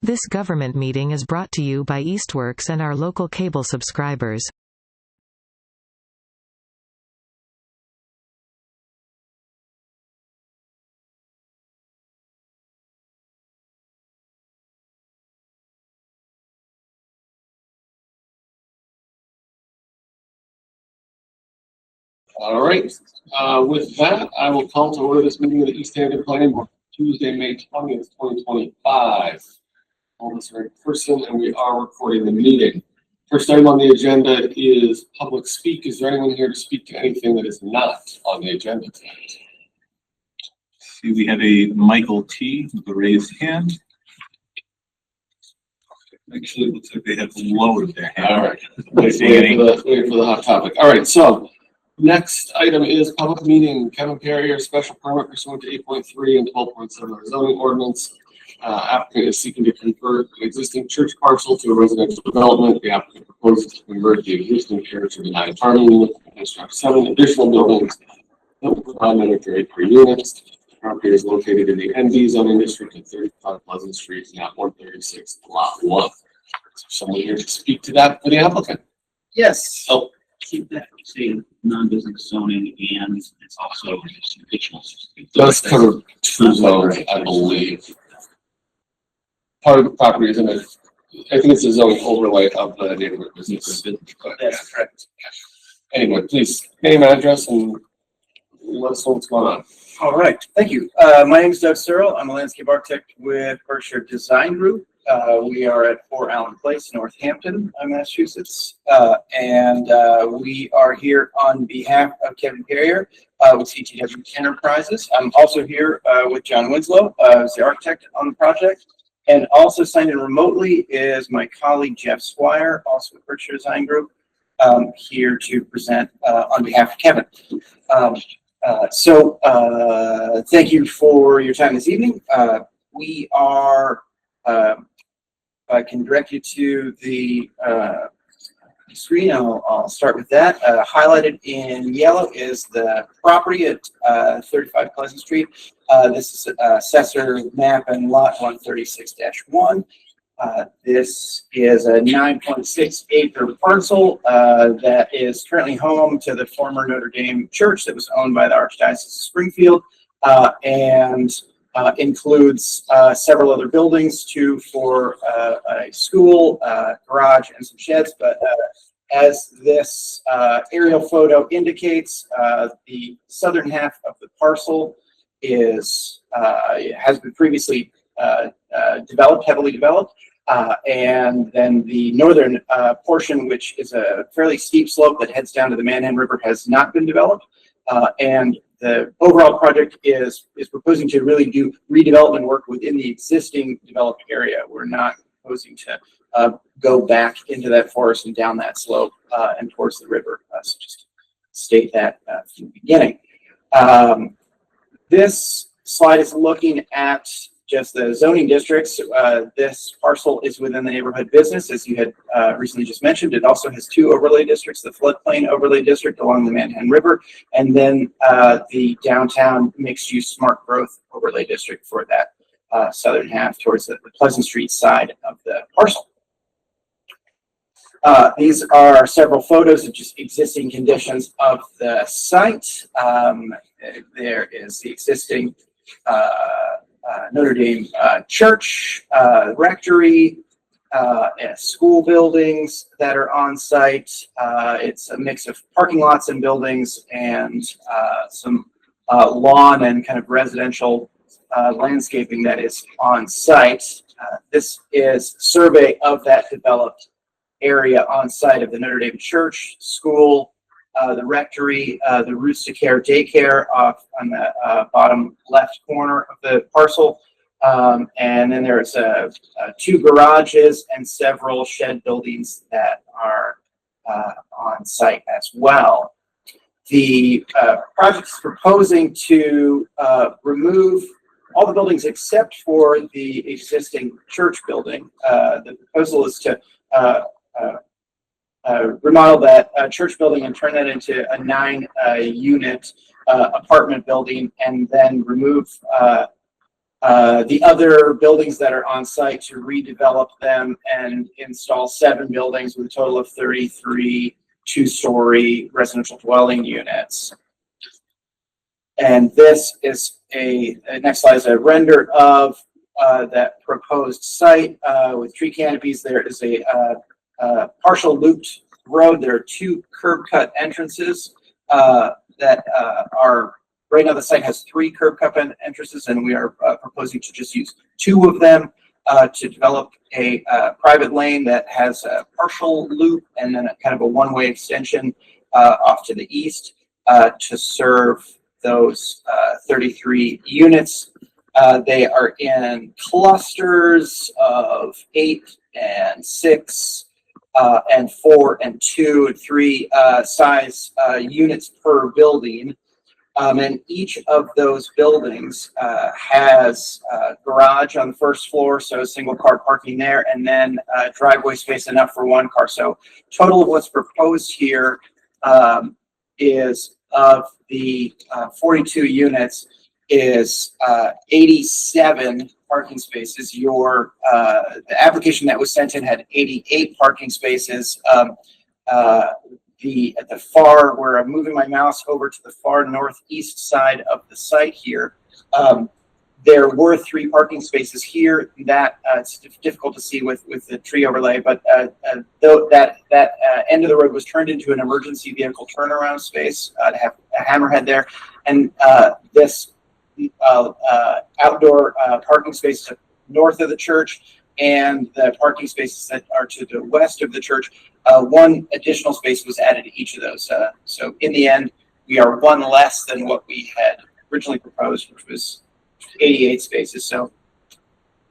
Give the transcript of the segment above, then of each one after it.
This government meeting is brought to you by Eastworks and our local cable subscribers. All right. With that, I will call to order this meeting of the Easthampton Planning Board, Tuesday, May 20th, 2025. All of us are in person, and we are recording the meeting. First item on the agenda is public speak. Is there anyone here to speak to anything that is not on the agenda tonight? See, we have a Michael T. with a raised hand. Actually, it looks like they have lowered their hand. All right. Waiting for the hot topic. All right. So next item is public meeting. Kevin Carrier, special permit pursuant to 8.3 and 12.7 of the zoning ordinance. Applicant is seeking to convert an existing church parcel to a residential development. The applicant proposes to convert the existing church to denied farming unit and construct 7 additional buildings that will provide another 33 units. The property is located in the ND zoning district at 35 Pleasant Street, not 136, lot 1. So someone here to speak to that for the applicant? Yes. Oh. Keep that saying non-business zoning, and it's also additional. It does cover 2 zones, I believe. Part of the property is in a, I think it's a zoning overlay of the neighborhood business. That's correct. Anyway, please name, address, and let us know what's going on. All right. Thank you. My name is Doug Searle. I'm a landscape architect with Berkshire Design Group. We are at 4 Allen Place, Northampton, Massachusetts, and we are here on behalf of Kevin Carrier with CTW Enterprises. I'm also here with John Winslow, who's the architect on the project, and also signed in remotely is my colleague Jeff Squire, also with Berkshire Design Group, here to present on behalf of Kevin. Thank you for your time this evening. We are I can direct you to the screen. I'll start with that. Highlighted in yellow is the property at 35 Pleasant Street. This is assessor map and lot 136-1. This is a 9.6 acre parcel that is currently home to the former Notre Dame church that was owned by the Archdiocese of Springfield, and includes several other buildings, 2 for a school, garage, and some sheds. But as this aerial photo indicates, the southern half of the parcel is has been previously heavily developed, and then the northern portion, which is a fairly steep slope that heads down to the Manhattan River, has not been developed, and the overall project is proposing to really do redevelopment work within the existing developed area. We're not proposing to go back into that forest and down that slope and towards the river. So just state that from the beginning. This slide is looking at just the zoning districts. This parcel is within the neighborhood business, as you had recently just mentioned. It also has 2 overlay districts, the floodplain overlay district along the Manhattan River, and then the downtown mixed-use smart growth overlay district for that southern half towards the Pleasant Street side of the parcel. These are several photos of just existing conditions of the site. There is the existing Notre Dame church, rectory, school buildings that are on site. It's a mix of parking lots and buildings, and some lawn and kind of residential landscaping that is on site. This is a survey of that developed area on site of the Notre Dame church, school, the rectory, the Roots to Care daycare off on the bottom left corner of the parcel. And then there's 2 garages and several shed buildings that are on site as well. The project is proposing to remove all the buildings except for the existing church building. The proposal is to remodel that church building and turn that into a 9 unit apartment building, and then remove the other buildings that are on site to redevelop them and install 7 buildings with a total of 33 two-story residential dwelling units. And this is next slide is a render of that proposed site with tree canopies. There is a partial looped road. There are 2 curb cut entrances that are right now. The site has 3 curb cut entrances, and we are proposing to just use 2 of them to develop a private lane that has a partial loop and then a kind of a one-way extension off to the east to serve those 33 units. They are in clusters of 8 and 6 and 4 and 2 and 3 size units per building. And each of those buildings has a garage on the first floor, so single car parking there, and then driveway space enough for 1 car. So total of what's proposed here is of the 42 units is 87 parking spaces. The application that was sent in had 88 parking spaces. At the far, where I'm moving my mouse over to the far northeast side of the site here, there were 3 parking spaces here. That it's difficult to see with the tree overlay, but though that end of the road was turned into an emergency vehicle turnaround space to have a hammerhead there, and this outdoor parking space north of the church and the parking spaces that are to the west of the church, 1 additional space was added to each of those. So in the end, we are 1 less than what we had originally proposed, which was 88 spaces. So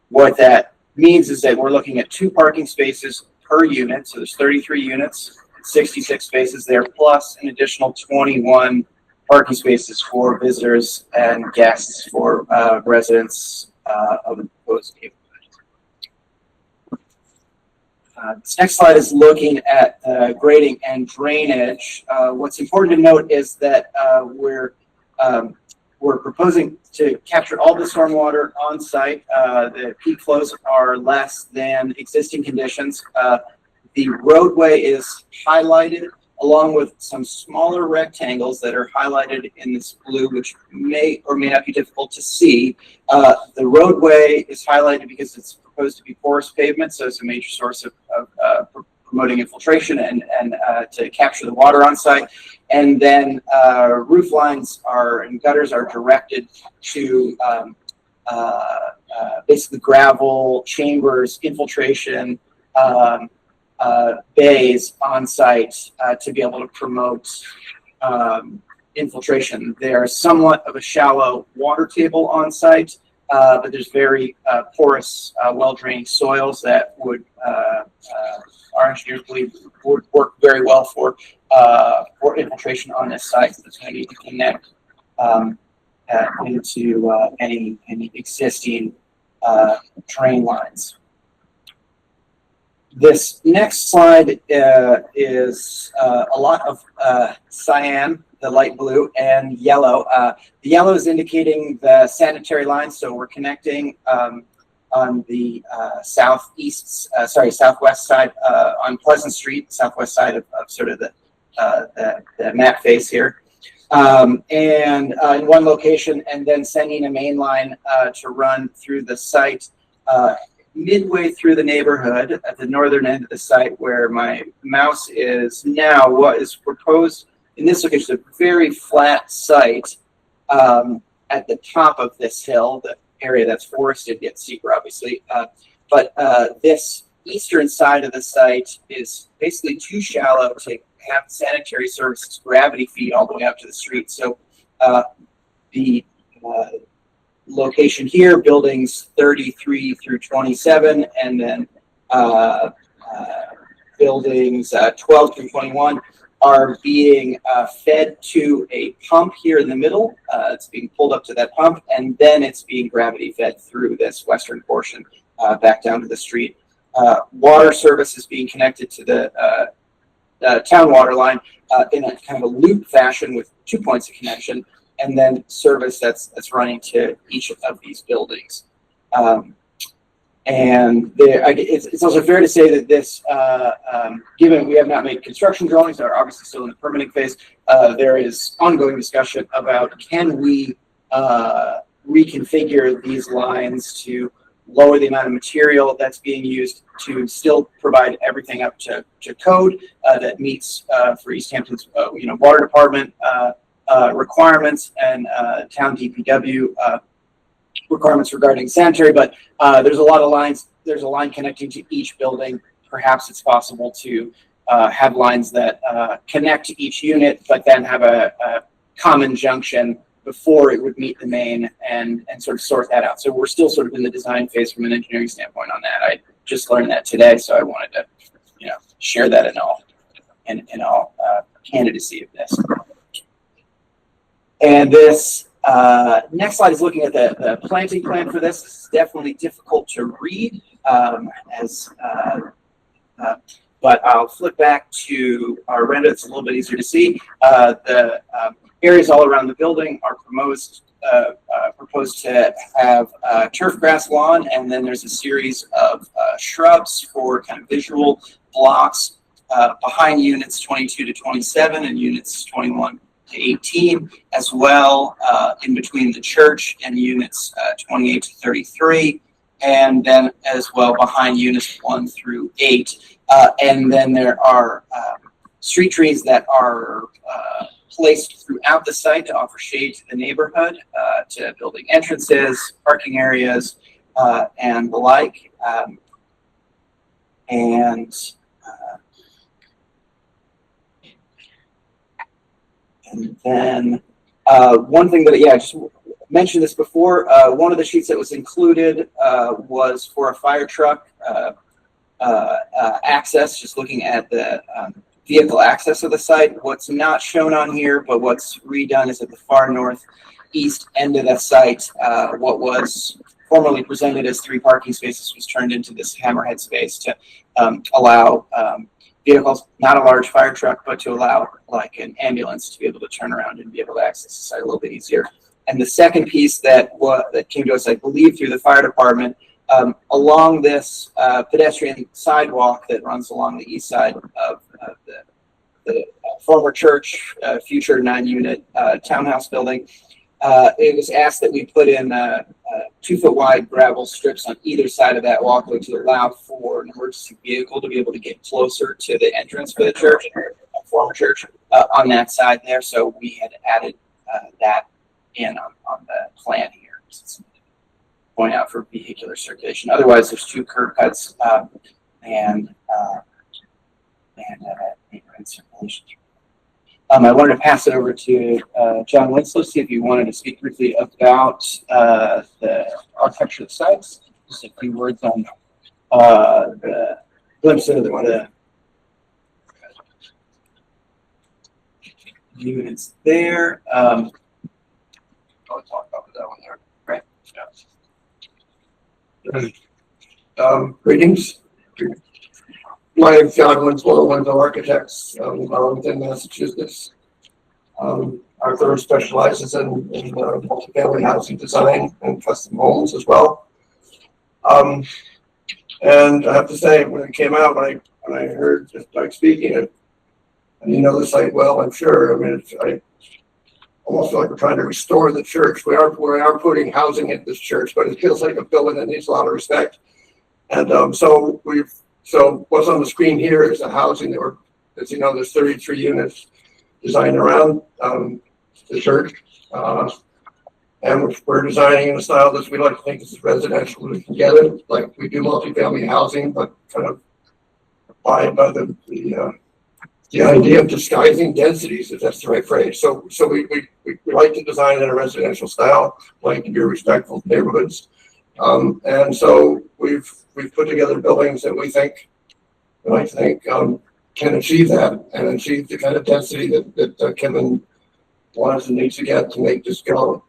what that means is that we're looking at 2 parking spaces per unit. So there's 33 units, 66 spaces there, plus an additional 21 parking spaces for visitors and guests for residents of the proposed neighborhood. This next slide is looking at grading and drainage. What's important to note is that we're proposing to capture all the stormwater on site. The peak flows are less than existing conditions. The roadway is highlighted along with some smaller rectangles that are highlighted in this blue, which may or may not be difficult to see. The roadway is highlighted because it's proposed to be porous pavement, so it's a major source of promoting infiltration and to capture the water on site. And then roof lines and gutters are directed to basically gravel chambers, infiltration bays on site to be able to promote infiltration. There's somewhat of a shallow water table on site, but there's very porous, well-drained soils that would our engineers believe would work very well for infiltration on this site. So it's going to need to connect into any existing drain lines. This next slide is a lot of cyan, the light blue, and yellow. The yellow is indicating the sanitary line, so we're connecting on the southwest side on Pleasant Street, southwest side of sort of the map face here, and in one location, and then sending a main line to run through the site midway through the neighborhood at the northern end of the site where my mouse is now. What is proposed in this location is a very flat site at the top of this hill, the area that's forested, yet steeper, obviously. But this eastern side of the site is basically too shallow to have sanitary services gravity feed all the way up to the street. So the location here, buildings 33 through 27, and then buildings 12 through 21 are being fed to a pump here in the middle. It's being pulled up to that pump, and then it's being gravity fed through this western portion back down to the street. Water service is being connected to the town water line in a kind of a loop fashion with 2 points of connection. and then service that's running to each of these buildings. And it's also fair to say that this, given we have not made construction drawings, that are obviously still in the permitting phase, there is ongoing discussion about can we reconfigure these lines to lower the amount of material that's being used to still provide everything up to code that meets for Easthampton's water department requirements and town DPW requirements regarding sanitary, but there's a lot of lines. There's a line connecting to each building. Perhaps it's possible to have lines that connect to each unit, but then have a common junction before it would meet the main and sort of sort that out. So we're still sort of in the design phase from an engineering standpoint on that. I just learned that today, so I wanted to, share that in all candidacy of this. And this next slide is looking at the planting plan for this. This is definitely difficult to read, but I'll flip back to our render. It's a little bit easier to see. The areas all around the building are proposed to have turf grass lawn, and then there's a series of shrubs for kind of visual blocks behind units 22 to 27 and units 21 to 18, as well in between the church and units 28 to 33, and then as well behind units 1 through 8. And then there are street trees that are placed throughout the site to offer shade to the neighborhood, to building entrances, parking areas, and the like. And then one thing that, I just mentioned this before, one of the sheets that was included was for a fire truck access, just looking at the vehicle access of the site. What's not shown on here, but what's redone is at the far northeast end of the site, what was formerly presented as 3 parking spaces was turned into this hammerhead space to allow vehicles, not a large fire truck, but to allow like an ambulance to be able to turn around and be able to access the site a little bit easier. And the second piece that came to us, I believe, through the fire department, along this pedestrian sidewalk that runs along the east side of the former church, future 9-unit townhouse building, it was asked that we put in 2-foot wide gravel strips on either side of that walkway to allow for an emergency vehicle to be able to get closer to the entrance for the church, former church, on that side there. So we had added that in on the plan here. Point out for vehicular circulation. Otherwise, there's 2 curb cuts and neighborhood circulation. I wanted to pass it over to John Winslow, see if you wanted to speak briefly about the architecture of the sites. Just a few words on the glimpse of the units there. I'll talk about that one there. Right. Yeah. Greetings. My name's John Winslow, one of the architects in Massachusetts. Our firm specializes in multifamily housing design and custom homes as well. And I have to say, when it came out, when I heard just like speaking it, and you know the site well, I'm sure. I mean, I almost feel like we're trying to restore the church. We are putting housing in this church, but it feels like a building that needs a lot of respect. And so what's on the screen here is the housing that as you know, there's 33 units designed around the church. And we're designing in a style that we like to think is residential. We can get it, like we do multifamily housing, but kind of abide by the idea of disguising densities, if that's the right phrase. So we like to design in a residential style, like to be respectful of neighborhoods. And so we've put together buildings that we think can achieve that and achieve the kind of density that Kevin wants and needs to get to make this go.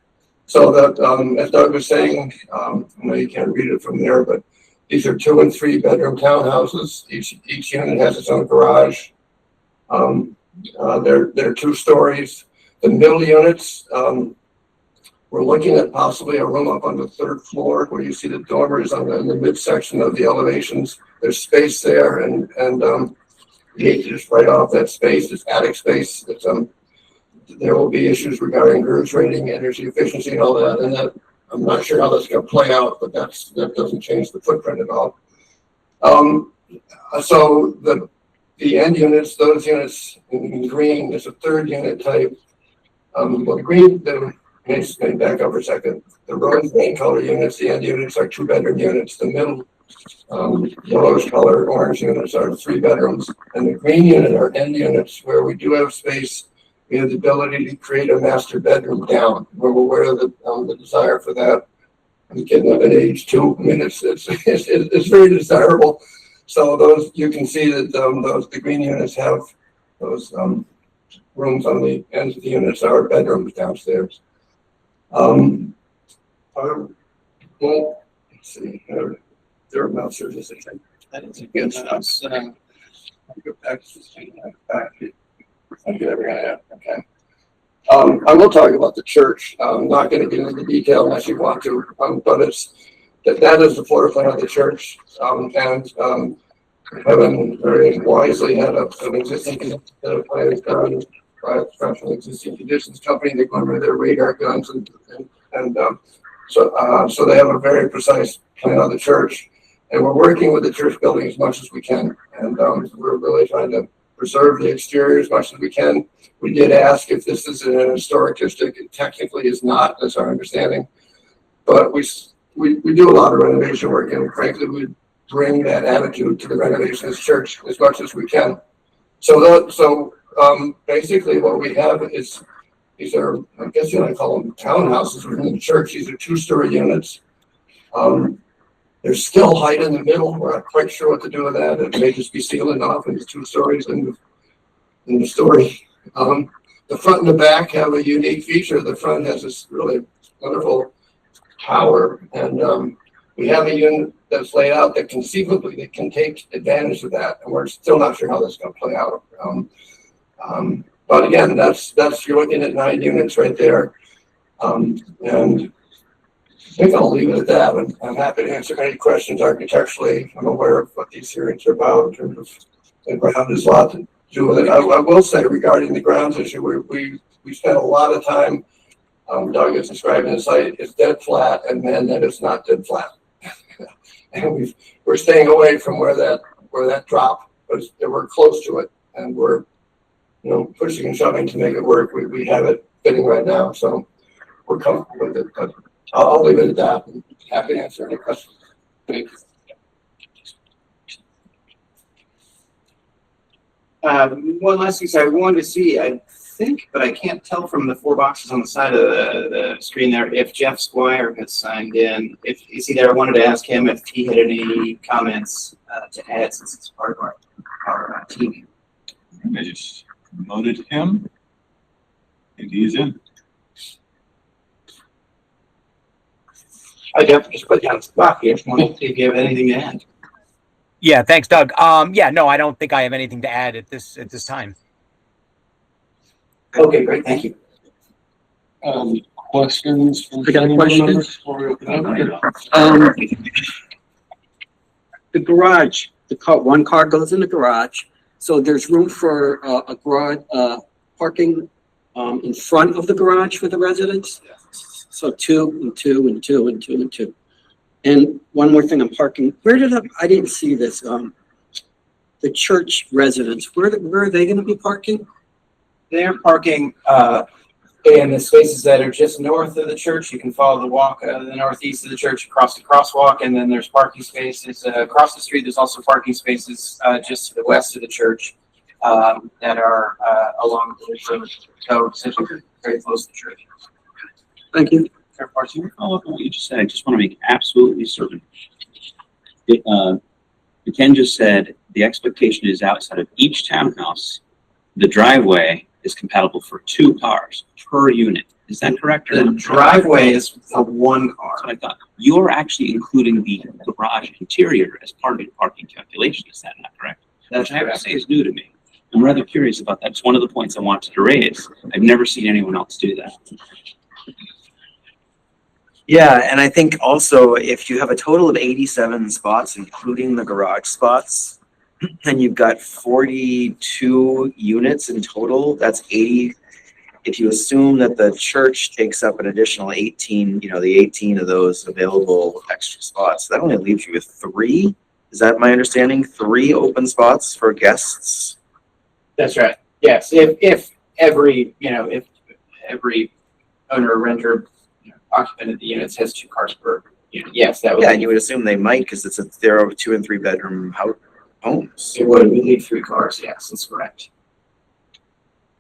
So that, as Doug was saying, I know you can't read it from there, but these are 2 and 3 bedroom townhouses. Each unit has its own garage. They're 2 stories. The middle units, we're looking at possibly a room up on the third floor where you see the dormers in the midsection of the elevations. There's space there, and you hate to just write off that space. It's attic space. There will be issues regarding GERS rating, energy efficiency, and all that. And that I'm not sure how that's going to play out, but that doesn't change the footprint at all. So the end units, those units in green, is a third unit type. Well, the green, let me back up for a second. The rose green color units, the end units are 2-bedroom units. The middle yellowish color orange units are 3 bedrooms. And the green unit are end units where we do have space. We have the ability to create a master bedroom down. We're aware of the desire for that. I'm getting up at age 2. I mean, it's very desirable. So those, you can see that the green units have those rooms on the ends of the units are bedrooms downstairs. Well, let's see. There are mouse surfaces. That is a good mouse. I'll go back to this thing. I'll get everything out. Okay. I will talk about the church. I'm not going to get into the detail unless you want to, but that is the floor plan of the church. Kevin very wisely had an existing set of plans done by a professional existing conditions company. They go under their radar guns so they have a very precise plan of the church, and we're working with the church building as much as we can, and we're really trying to preserve the exterior as much as we can. We did ask if this is in an historic district. It technically is not, that's our understanding, but we do a lot of renovation work, and frankly we bring that attitude to the renovation of the church as much as we can. So basically what we have is, these are, I guess you want to call them townhouses within the church. These are 2-story units. There's still height in the middle. We're not quite sure what to do with that. It may just be sealing off into 2 stories in the story. The front and the back have a unique feature. The front has this really wonderful tower, and we have a unit that's laid out that conceivably they can take advantage of that, and we're still not sure how that's going to play out. But again, that's you're looking at 9 units right there, and I think I'll leave it at that. And I'm happy to answer any questions architecturally. I'm aware of what these hearings are about in terms of the ground. There's a lot to do with it. I will say regarding the grounds issue, we spent a lot of time. Doug is describing the site. It's dead flat, and then that is not dead flat. And we're staying away from where that drop was. We're close to it, and we're pushing and shoving to make it work. We have it fitting right now, so we're comfortable with it. But I'll leave it at that. I'm happy to answer any questions. Thank you. One last thing, so I wanted to see, I think, but I can't tell from the 4 boxes on the side of the screen there, if Jeff Squire has signed in. If he's there, I wanted to ask him if he had any comments to add since it's part of our team. I just promoted him, and he's in. Hi, Jeff. Just put you on the spot here. Just wanted to see if you have anything to add. Yeah, thanks, Doug. Yeah, no, I don't think I have anything to add at this time. Okay, great. Thank you. Questions from I got a question. members before we open up? The garage, one car goes in the garage, so there's room for a garage parking in front of the garage for the residents. So 2 and 2 and 2 and 2 and 2. And one more thing on parking. I didn't see this. The church residents, where are they going to be parking? They're parking in the spaces that are just north of the church. You can follow the walk the northeast of the church across the crosswalk, and then there's parking spaces across the street. There's also parking spaces just to the west of the church that are along the road. So essentially very close to the church. Thank you. Fair parts. You follow up on what you just said. I just want to make absolutely certain. Ken just said the expectation is outside of each townhouse, the driveway is compatible for 2 cars per unit. Is that correct? The driveway is for 1 car. That's what I thought. You're actually including the garage interior as part of your parking calculation. Is that not correct? That's Which I have correct. to say is new to me. I'm rather curious about that. It's one of the points I wanted to raise. I've never seen anyone else do that. Yeah, and I think also if you have a total of 87 spots, including the garage spots, and you've got 42 units in total, that's 80. If you assume that the church takes up an additional 18, the 18 of those available extra spots, that only leaves you with 3. Is that my understanding? 3 open spots for guests? That's right. Yes. If every owner or renter, occupant of the units has 2 cars per unit, yes, that would. Yeah, you would assume they might, because there are 2 and 3 bedroom homes. It would. We leave 3 cars. Yes, that's correct.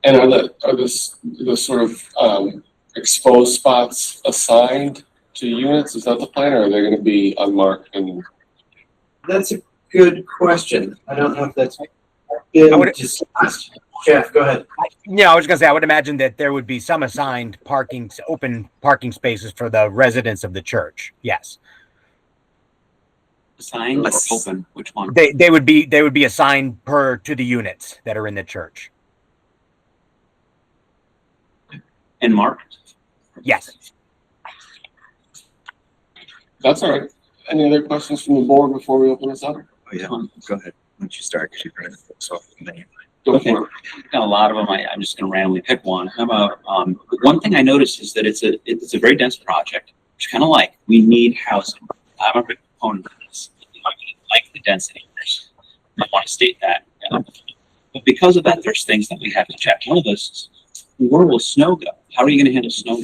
And are the sort of exposed spots assigned to units? Is that the plan, or are they going to be unmarked? And that's a good question. I don't know if that's been discussed. Jeff, go ahead. Yeah, I was going to say, I would imagine that there would be some assigned open parking spaces for the residents of the church. Yes. Assigned or open? Which one? They would be assigned to the units that are in the church. And marked? Yes. That's all right. Any other questions from the board before we open this up? Oh, yeah. Go ahead. Why don't you start? Because you've read it so many. Okay. Got a lot of them. I'm just going to randomly pick one. How about one thing I noticed is that it's a very dense project, which kind of like we need housing. I'm a big proponent of this. I like the density. I want to state that. But because of that, there's things that we have to check. One of those is, where will snow go? How are you going to handle snow?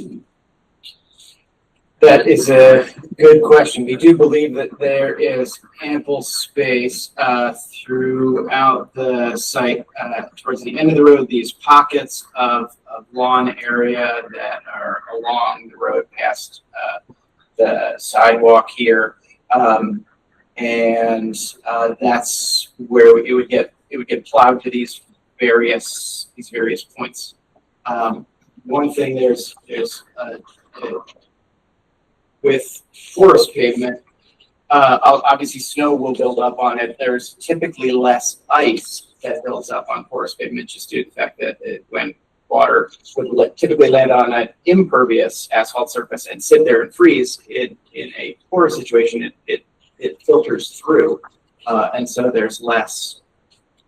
That is a good question. We do believe that there is ample space throughout the site towards the end of the road. These pockets of lawn area that are along the road past the sidewalk here, and that's where it would get plowed to these various points. One thing there's with forest pavement, obviously snow will build up on it. There's typically less ice that builds up on porous pavement just due to the fact that when water would typically land on an impervious asphalt surface and sit there and freeze, in a porous situation, it filters through. And so there's less,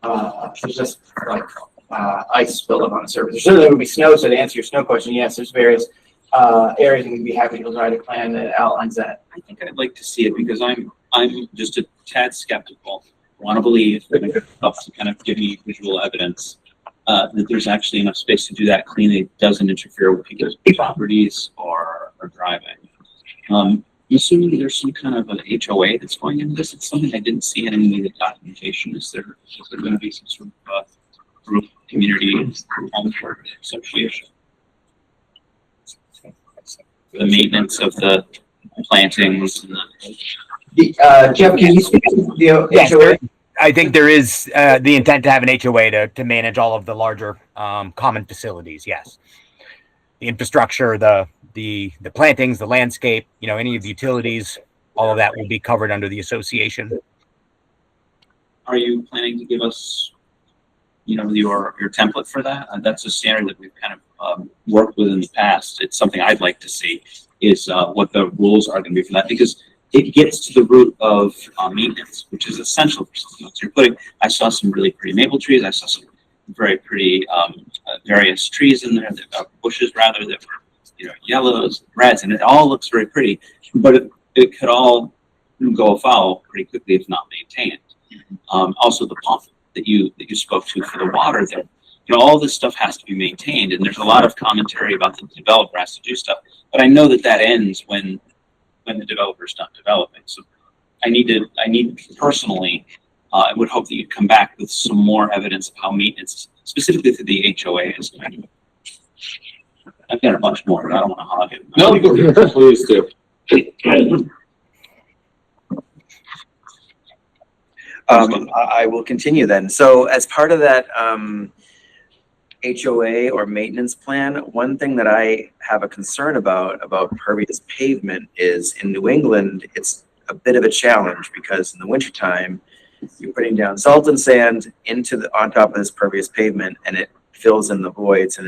there's just like ice buildup on the surface. There certainly would be snow, so to answer your snow question, yes, there's various areas, and we'd be happy to write a plan that outlines that. I think I'd like to see it because I'm just a tad skeptical. I want to believe that it helps to kind of give me visual evidence that there's actually enough space to do that cleanly. It doesn't interfere with people's properties or driving. I'm assuming there's some kind of an HOA that's going into this. It's something I didn't see in any of the documentation. Is there going to be some sort of group, community, home association? The maintenance of the plantings and Jeff, can you speak to the HOA? I think there is the intent to have an HOA to manage all of the larger common facilities. Yes, the infrastructure, the plantings, the landscape, any of the utilities, all of that will be covered under the association. Are you planning to give us, your template for that? That's a standard that we've kind of worked with in the past. It's something I'd like to see is what the rules are going to be for that, because it gets to the root of maintenance, which is essential for something else. I saw some really pretty maple trees. I saw some very pretty various trees in there, bushes rather, that were yellows, reds, and it all looks very pretty, but it could all go afoul pretty quickly if not maintained. Also the pump that you spoke to for the water there, all this stuff has to be maintained, and there's a lot of commentary about the developer has to do stuff, but I know that ends when the developer's done developing. So I need personally, I would hope that you'd come back with some more evidence of how maintenance, specifically through the HOA, is going to. I've got a bunch more, but I don't want to hog it. No, please do. I will continue then. So as part of that HOA or maintenance plan, one thing that I have a concern about pervious pavement is in New England, it's a bit of a challenge because in the wintertime, you're putting down salt and sand on top of this pervious pavement, and it fills in the voids.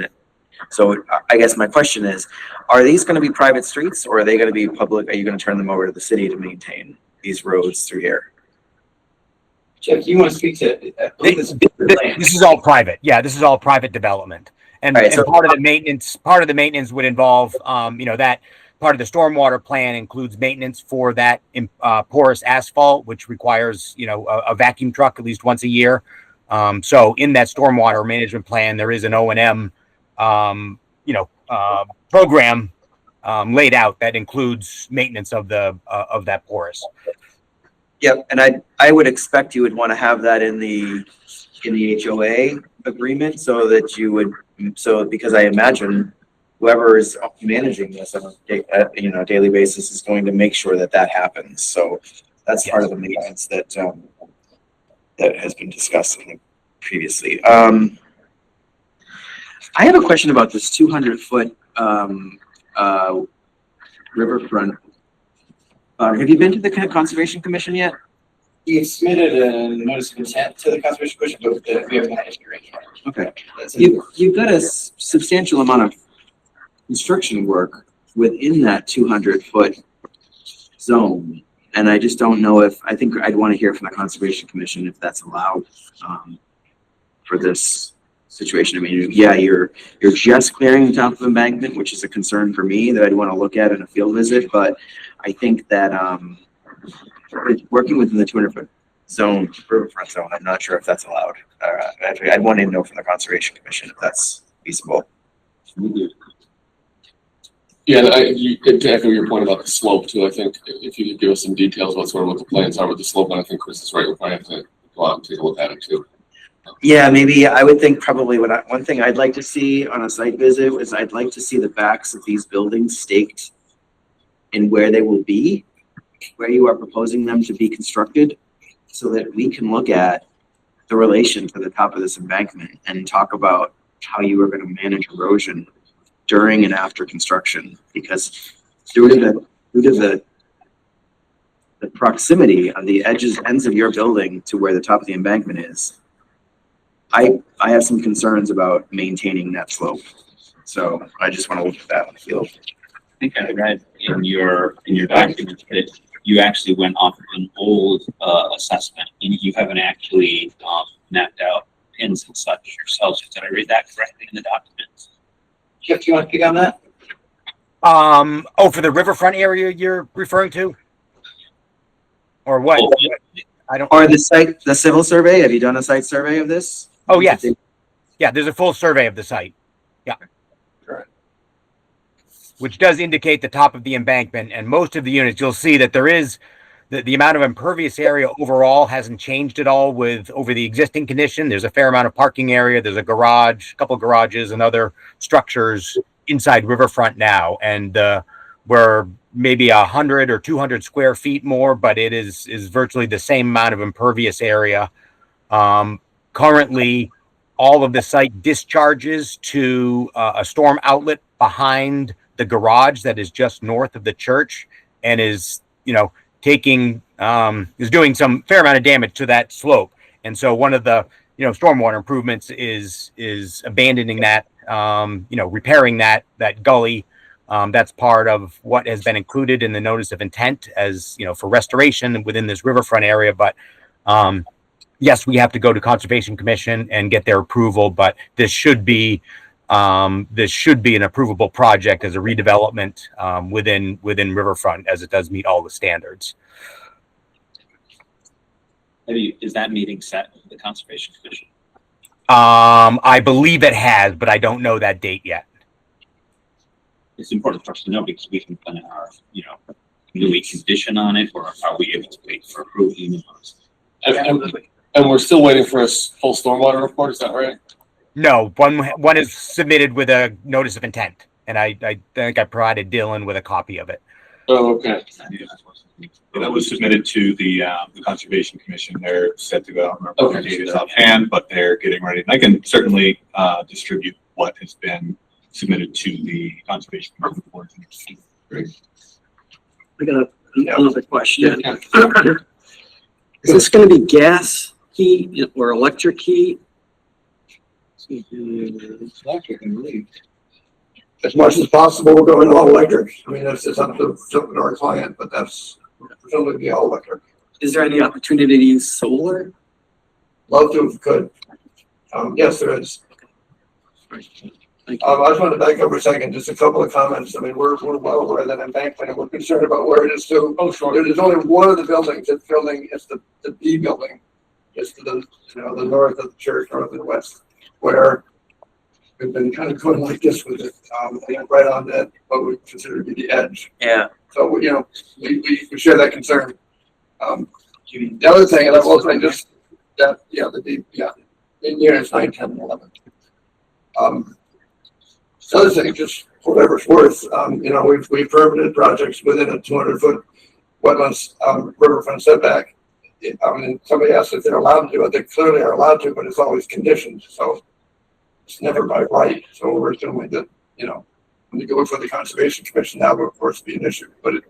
So I guess my question is, are these going to be private streets, or are they going to be public? Are you going to turn them over to the city to maintain these roads through here? Jeff, do you want to speak to? This is all private. Yeah, this is all private development, and, right, and so part of the maintenance would involve, that part of the stormwater plan includes maintenance for that porous asphalt, which requires, a vacuum truck at least once a year. So in that stormwater management plan, there is an O&M, program laid out that includes maintenance of that porous. Yep, and I would expect you would want to have that in the HOA agreement, because I imagine whoever is managing this on a daily basis is going to make sure that happens. So that's part of the maintenance that has been discussed previously. I have a question about this 200-foot riverfront. Have you been to the Conservation Commission yet? We submitted a notice of intent to the Conservation Commission, but we haven't had a hearing yet. Okay. You've got a substantial amount of construction work within that 200-foot zone. And I just don't know I think I'd want to hear from the Conservation Commission if that's allowed for this situation. I mean, yeah, you're just clearing the top of embankment, which is a concern for me that I'd want to look at in a field visit. But I think that working within the 200-foot zone, riverfront zone, I'm not sure if that's allowed. I'd want to know from the Conservation Commission if that's feasible. Yeah, to echo your point about the slope too, I think if you could give us some details about sort of what the plans are with the slope, and I think Chris is right, we'll probably have to go out and take a look at it too. Yeah, maybe I would think probably one thing I'd like to see on a site visit is I'd like to see the backs of these buildings staked in where they will be, where you are proposing them to be constructed, so that we can look at the relation to the top of this embankment and talk about how you are going to manage erosion during and after construction, because due to the proximity of the ends of your building to where the top of the embankment is, I have some concerns about maintaining that slope. So I just want to look at that in the field. I think I read in your document that you actually went off of an old assessment, and you haven't actually mapped out pins and such yourselves. Did I read that correctly in the documents? Jeff, do you want to pick on that? For the riverfront area you're referring to, or what? Oh, yeah. I don't. Or the civil survey. Have you done a site survey of this? Oh yes, yeah. There's a full survey of the site. Yeah. Correct. Which does indicate the top of the embankment, and most of the units you'll see that there is the amount of impervious area overall hasn't changed at all over the existing condition. There's a fair amount of parking area. There's a garage, a couple of garages, and other structures inside riverfront now, and we're maybe 100 or 200 square feet more, but it is virtually the same amount of impervious area. Currently, all of the site discharges to a storm outlet behind the garage that is just north of the church, and is doing some fair amount of damage to that slope. And so one of the stormwater improvements is abandoning that, repairing that gully. That's part of what has been included in the notice of intent as for restoration within this riverfront area. But yes, we have to go to Conservation Commission and get their approval, but this should be an approvable project as a redevelopment within riverfront, as it does meet all the standards. Is that meeting set with the Conservation Commission? I believe it has, but I don't know that date yet. It's important for us to know, because we can plan our, do we condition on it, or are we able to wait for approval? And we're still waiting for a full stormwater report, is that right? No, one is submitted with a notice of intent, and I think I provided Dylan with a copy of it. Oh, okay. That was submitted to the Conservation Commission. They're set to go. I don't remember the date is offhand, but they're getting ready. And I can certainly distribute what has been submitted to the Conservation Commission. Great. I got another question. Is this gonna be gas heat or electric heat? It's electric, I believe. As much as possible, we're going all electric. I mean, that's just up to our client, but that's presumably be all electric. Is there any opportunity to use solar? Love to if we could. Yes, there is. Thank you. I just want to back up for a second, just a couple of comments. I mean, we're well aware that embankment, and we're concerned about where it is too. Oh, sure. There's only one of the buildings, it's the B building, just to the, the north of the church, north and west, where we've been kind of going like this with it, right on that, what we consider to be the edge. Yeah. So, we share that concern. The other thing, and I will say just that, in units 9, 10, and 11. The other thing, just for whatever it's worth, we've permitted projects within a 200-foot wetlands riverfront setback. I mean, somebody asked if they're allowed to do it. They clearly are allowed to, but it's always conditioned. So it's never by right. So we're assuming that, when you go for the Conservation Commission, that would of course be an issue, but it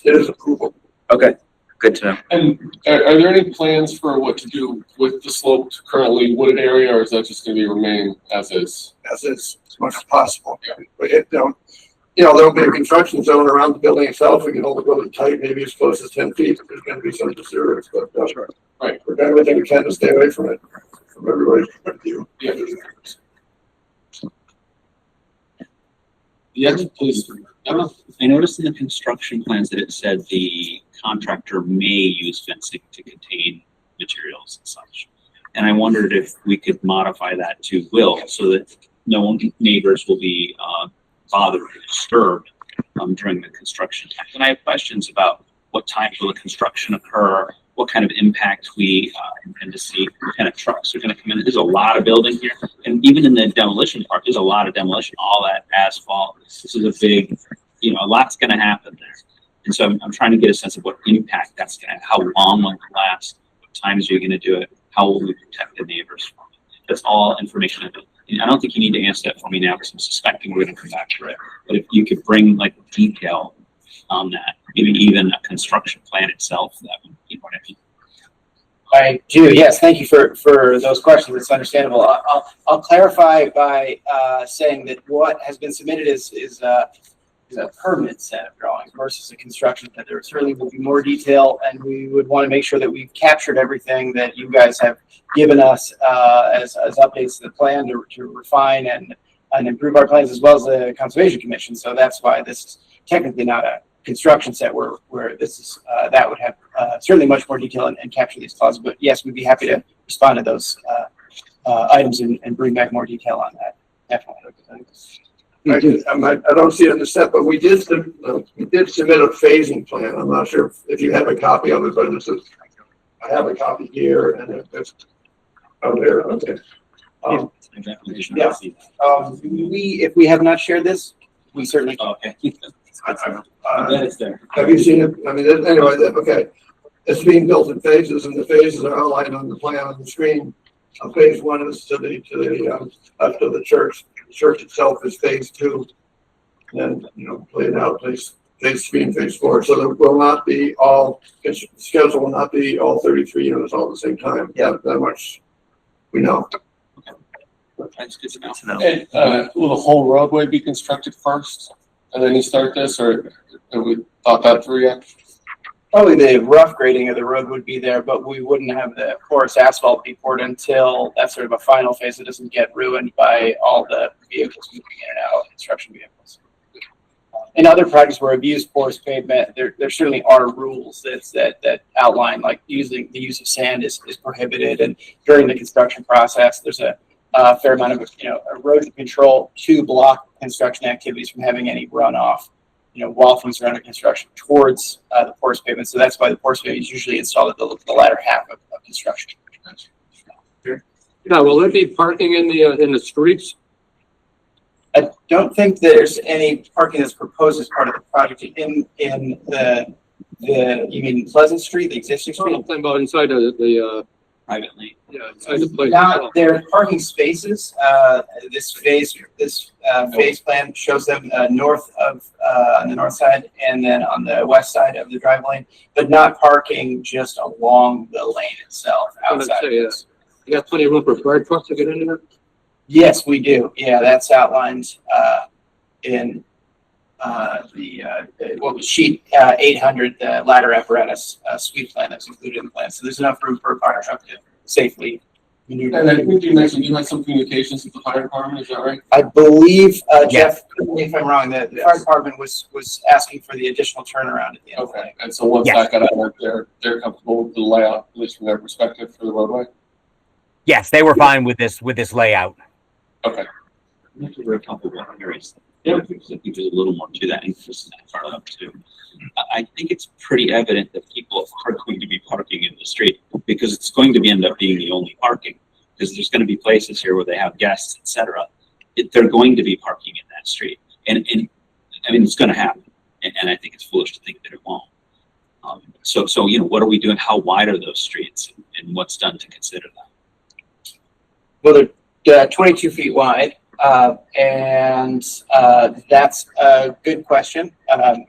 is approval. Okay, good to know. And are there any plans for what to do with the sloped currently wooded area, or is that just going to be remain as is? As much as possible. But there'll be a construction zone around the building itself. We can hold the building tight, maybe as close as 10 feet. There's going to be some disturbance, but right. We're doing everything we can to stay away from it, from everybody's point of view. Yeah. Yes, please. I noticed in the construction plans that it said the contractor may use fencing to contain materials and such. And I wondered if we could modify that to will, so that no neighbors will be bothered or disturbed during the construction time. And I have questions about what time will the construction occur, what kind of impact we intend to see, what kind of trucks are going to come in. There's a lot of building here, and even in the demolition part, there's a lot of demolition. All that asphalt. This is a big, a lot's going to happen there. And so I'm trying to get a sense of what impact that's going to have, how long will it last, what times are you going to do it, how will we protect the neighbors from it. That's all information. I don't think you need to answer that for me now because I'm suspecting we're going to come back to it. But if you could bring like detail on that, maybe even a construction plan itself, that would be what I mean. I do, yes. Thank you for those questions. It's understandable. I'll clarify by saying that what has been submitted is a permanent set of drawings versus a construction that there certainly will be more detail, and we would want to make sure that we've captured everything that you guys have given us as updates to the plan to refine and improve our plans, as well as the Conservation Commission. So that's why this is technically not a construction set where this is that would have certainly much more detail and capture these clauses. But yes, we'd be happy to respond to those items and bring back more detail on that. Definitely. I don't see it in the set, but we did submit a phasing plan. I'm not sure if you have a copy of it, but I have a copy here, and it's there. Okay. If we have not shared this, we certainly can. Okay. It's there. Have you seen it? I mean, anyway, okay. It's being built in phases, and the phases are outlined on the plan on the screen. Phase 1 is to the left of the church. The church itself is phase 2. And then, played out phase 3 and phase 4. So there will not be schedule will not be all 33 units all at the same time. Yeah, that much we know. That's good to know. And will the whole roadway be constructed first, and then you start this, or have we thought that through yet? Probably the rough grading of the road would be there, but we wouldn't have the porous asphalt be poured until that's sort of a final phase that doesn't get ruined by all the vehicles moving in and out, construction vehicles. In other projects where we've used porous pavement, there certainly are rules that outline, like the use of sand is prohibited, and during the construction process, there's a fair amount of erosion control to block construction activities from having any runoff, while things are under construction towards the porous pavement. So that's why the porous pavement is usually installed at the latter half of construction. Now, will there be parking in the streets? I don't think there's any parking that's proposed as part of the project in the you mean Pleasant Street, the existing street? I'm talking about inside the privately? Yeah, inside the place. Not their parking spaces. This phase plan shows them north of on the north side and then on the west side of the drive lane, but not parking just along the lane itself outside. Of this. You got plenty of room for fire trucks to get in there? Yes, we do. Yeah, that's outlined in what was sheet 800, the ladder apparatus suite plan that's included in the plan. So there's enough room for a fire truck to safely maneuver. And I think you mentioned you had some communications with the fire department, is that right? I believe, Jeff, correct me if I'm wrong, the fire department was asking for the additional turnaround at the end. Okay, and so once that got out, they're comfortable with the layout, at least from their perspective for the roadway? Yes, they were fine with this layout. Okay. I'm not very comfortable with areas. Yeah, because I think there's a little more to that, and Chris brought up too. I think it's pretty evident that people are going to be parking in the street because it's going to end up being the only parking. Because there's going to be places here where they have guests, etc. They're going to be parking in that street, and I mean it's going to happen. And I think it's foolish to think that it won't. So you know, what are we doing? How wide are those streets, and what's done to consider that? Well, they're 22 feet wide. And that's a good question.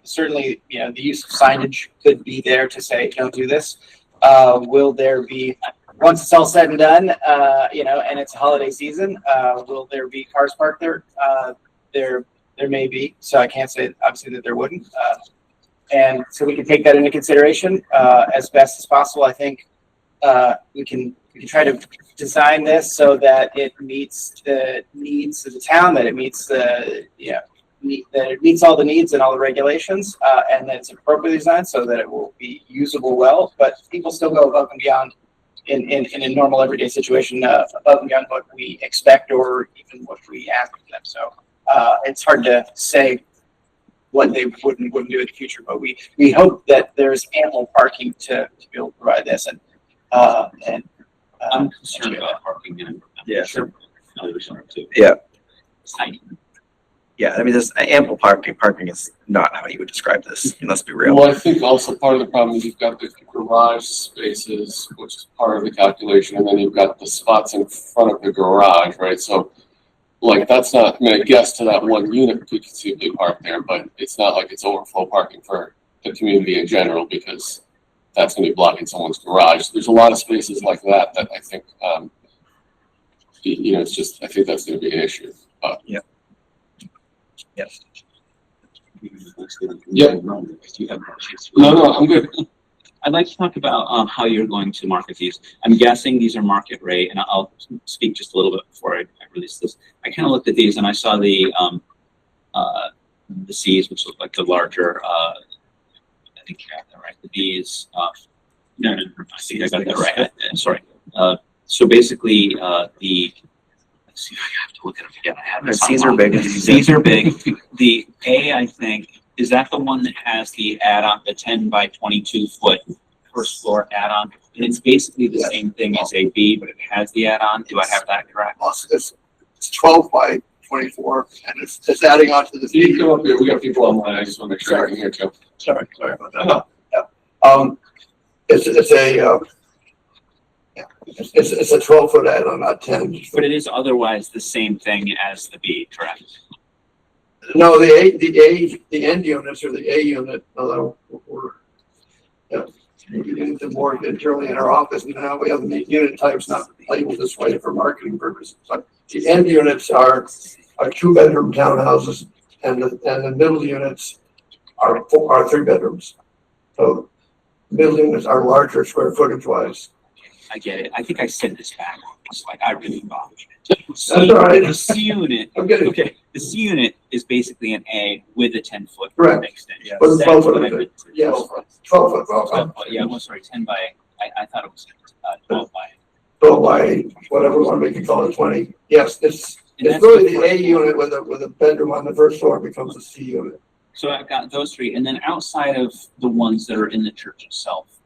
Certainly, you know, the use of signage could be there to say, don't do this. Will there be, once it's all said and done, you know, and it's a holiday season, will there be cars parked there? There may be. So I can't say obviously that there wouldn't. And so we can take that into consideration as best as possible. I think we can try to design this so that it meets the needs of the town, that it meets the, that it meets all the needs and all the regulations, and that it's appropriately designed so that it will be usable well, but people still go above and beyond in a normal everyday situation, above and beyond what we expect or even what we ask of them. So it's hard to say what they wouldn't do in the future, but we hope that there's ample parking to be able to provide this. And I'm concerned about parking, and Yeah. sure others are too. Yeah. I- Yeah, I mean, there's ample parking. Parking is not how you would describe this. Let's be real. Well, I think also part of the problem is you've got the garage spaces, which is part of the calculation, and then you've got the spots in front of the garage, right? So, like, that's not, I mean, I guess to that one unit could conceivably park there, but it's not like it's overflow parking for the community in general, because that's going to be blocking someone's garage. There's a lot of spaces like that I think, you know, it's just, I think that's going to be an issue. Yes. Yep. No, I'm good. I'd like to talk about how you're going to market these. I'm guessing these are market rate, and I'll speak just a little bit before I release this. I kind of looked at these and I saw the C's, which look like the larger. I think you got that right. The B's. No. I think I got that right. Sorry. So basically, let's see if I have to look at it again. I have The C's are big. C's are big. The A, I think, is that the one that has the add-on, the 10 by 22 foot first floor add-on? And it's basically the same thing as a B, but it has the add-on. Do I have that correct? It's 12 by 24, and it's adding on to the. You come up here, we got people online, I just want to make sure I can hear you. Sorry about that. Yeah. It's a 12-foot add-on, not 10. But it is otherwise the same thing as the B, correct? No, the end units or the A unit, although we're, getting to more internally in our office now, we have the unit types not labeled this way for marketing purposes. But the end units are 2-bedroom townhouses, and the middle units are 3 bedrooms. So middle units are larger square footage wise. I get it. I think I said this backwards. Like I really bothered it. That's all right. The C unit. I'm getting Okay. The C unit is basically an A with a 10-foot Correct. extension. With a That's 12-foot what I extension. meant. Yes, 12 foot. 12 foot. Yeah, well, sorry, 10 by. I thought it was 12 by. 12 by whatever one we can call it, 20. Yes, it's that's really the the A first unit with a bedroom on the first floor becomes a C unit. So I've got those 3, and then outside of the ones that are in the church itself,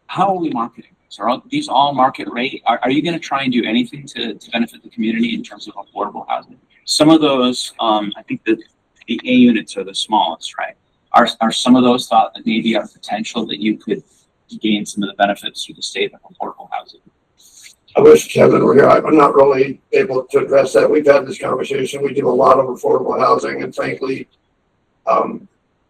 how are we marketing these? Are these all market rate? Are you going to try and do anything to benefit the community in terms of affordable housing? Some of those, I think that the A units are the smallest, right? Are some of those thought that maybe are potential that you could gain some of the benefits through the state of affordable housing? I wish Kevin were here. I'm not really able to address that. We've had this conversation. We do a lot of affordable housing, and frankly,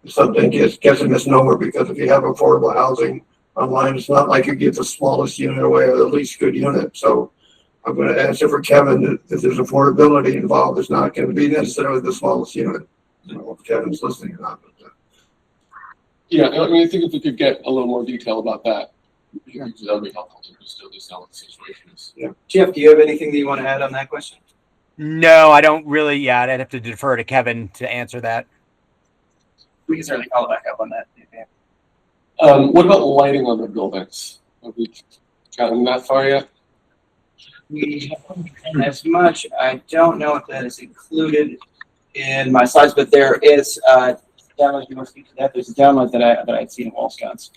something gets a misnomer, because if you have affordable housing online, it's not like you get the smallest unit away or the least good unit. So I'm going to answer for Kevin that if there's affordability involved, it's not going to be necessarily the smallest unit. I don't know if Kevin's listening or not. But, Yeah, I mean, I think if we could get a little more detail about that, that would be helpful to just understand what the situation is. Yeah. Jeff, do you have anything that you want to add on that question? No, I don't really. Yeah, I'd have to defer to Kevin to answer that. We can certainly follow back up on that. What about lighting on the buildings? Have we gotten that far yet? We haven't as much. I don't know if that is included in my slides, but there is download. You want to speak to that? There's a download that I'd seen in wall sconce.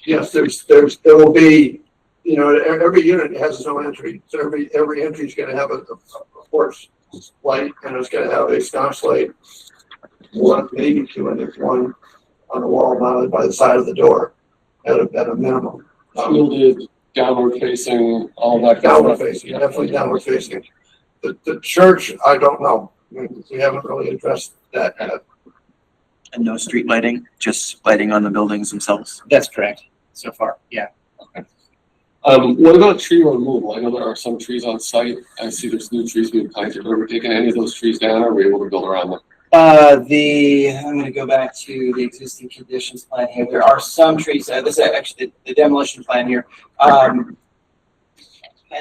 yes, there will be, every unit has its own entry. So every entry is going to have a porch light, and it's going to have a sconce light, one, maybe two, and there's one on the wall mounted by the side of the door at a minimum. Shielded, downward facing, all that. Downward facing, definitely downward facing. The church, I don't know. We haven't really addressed that yet. And no street lighting, just lighting on the buildings themselves. That's correct. So far, yeah. Okay. What about tree removal? I know there are some trees on site. I see there's new trees being planted. Are we taking any of those trees down, or are we able to build around them? I'm going to go back to the existing conditions plan here. There are some trees. This is actually the demolition plan here. And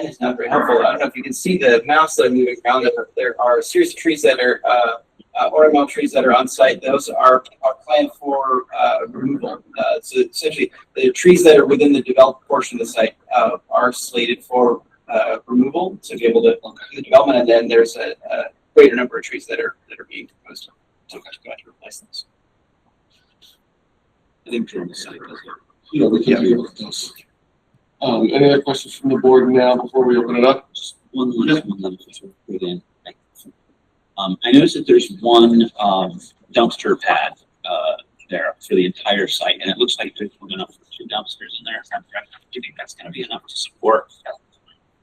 it's not very helpful. I don't know if you can see the mouse that I'm moving around. There are a series of trees that are ornamental trees that are on site. Those are planned for removal. So essentially, the trees that are within the developed portion of the site are slated for removal to be able to do the development. And then there's a greater number of trees that are being proposed to replace those. I think during the site, Yeah, we can deal with those. Any other questions from the board now before we open it up? just one last question put in. I noticed that there's one dumpster pad there for the entire site, and it looks like there's enough for 2 dumpsters in there. Do you think that's going to be enough to support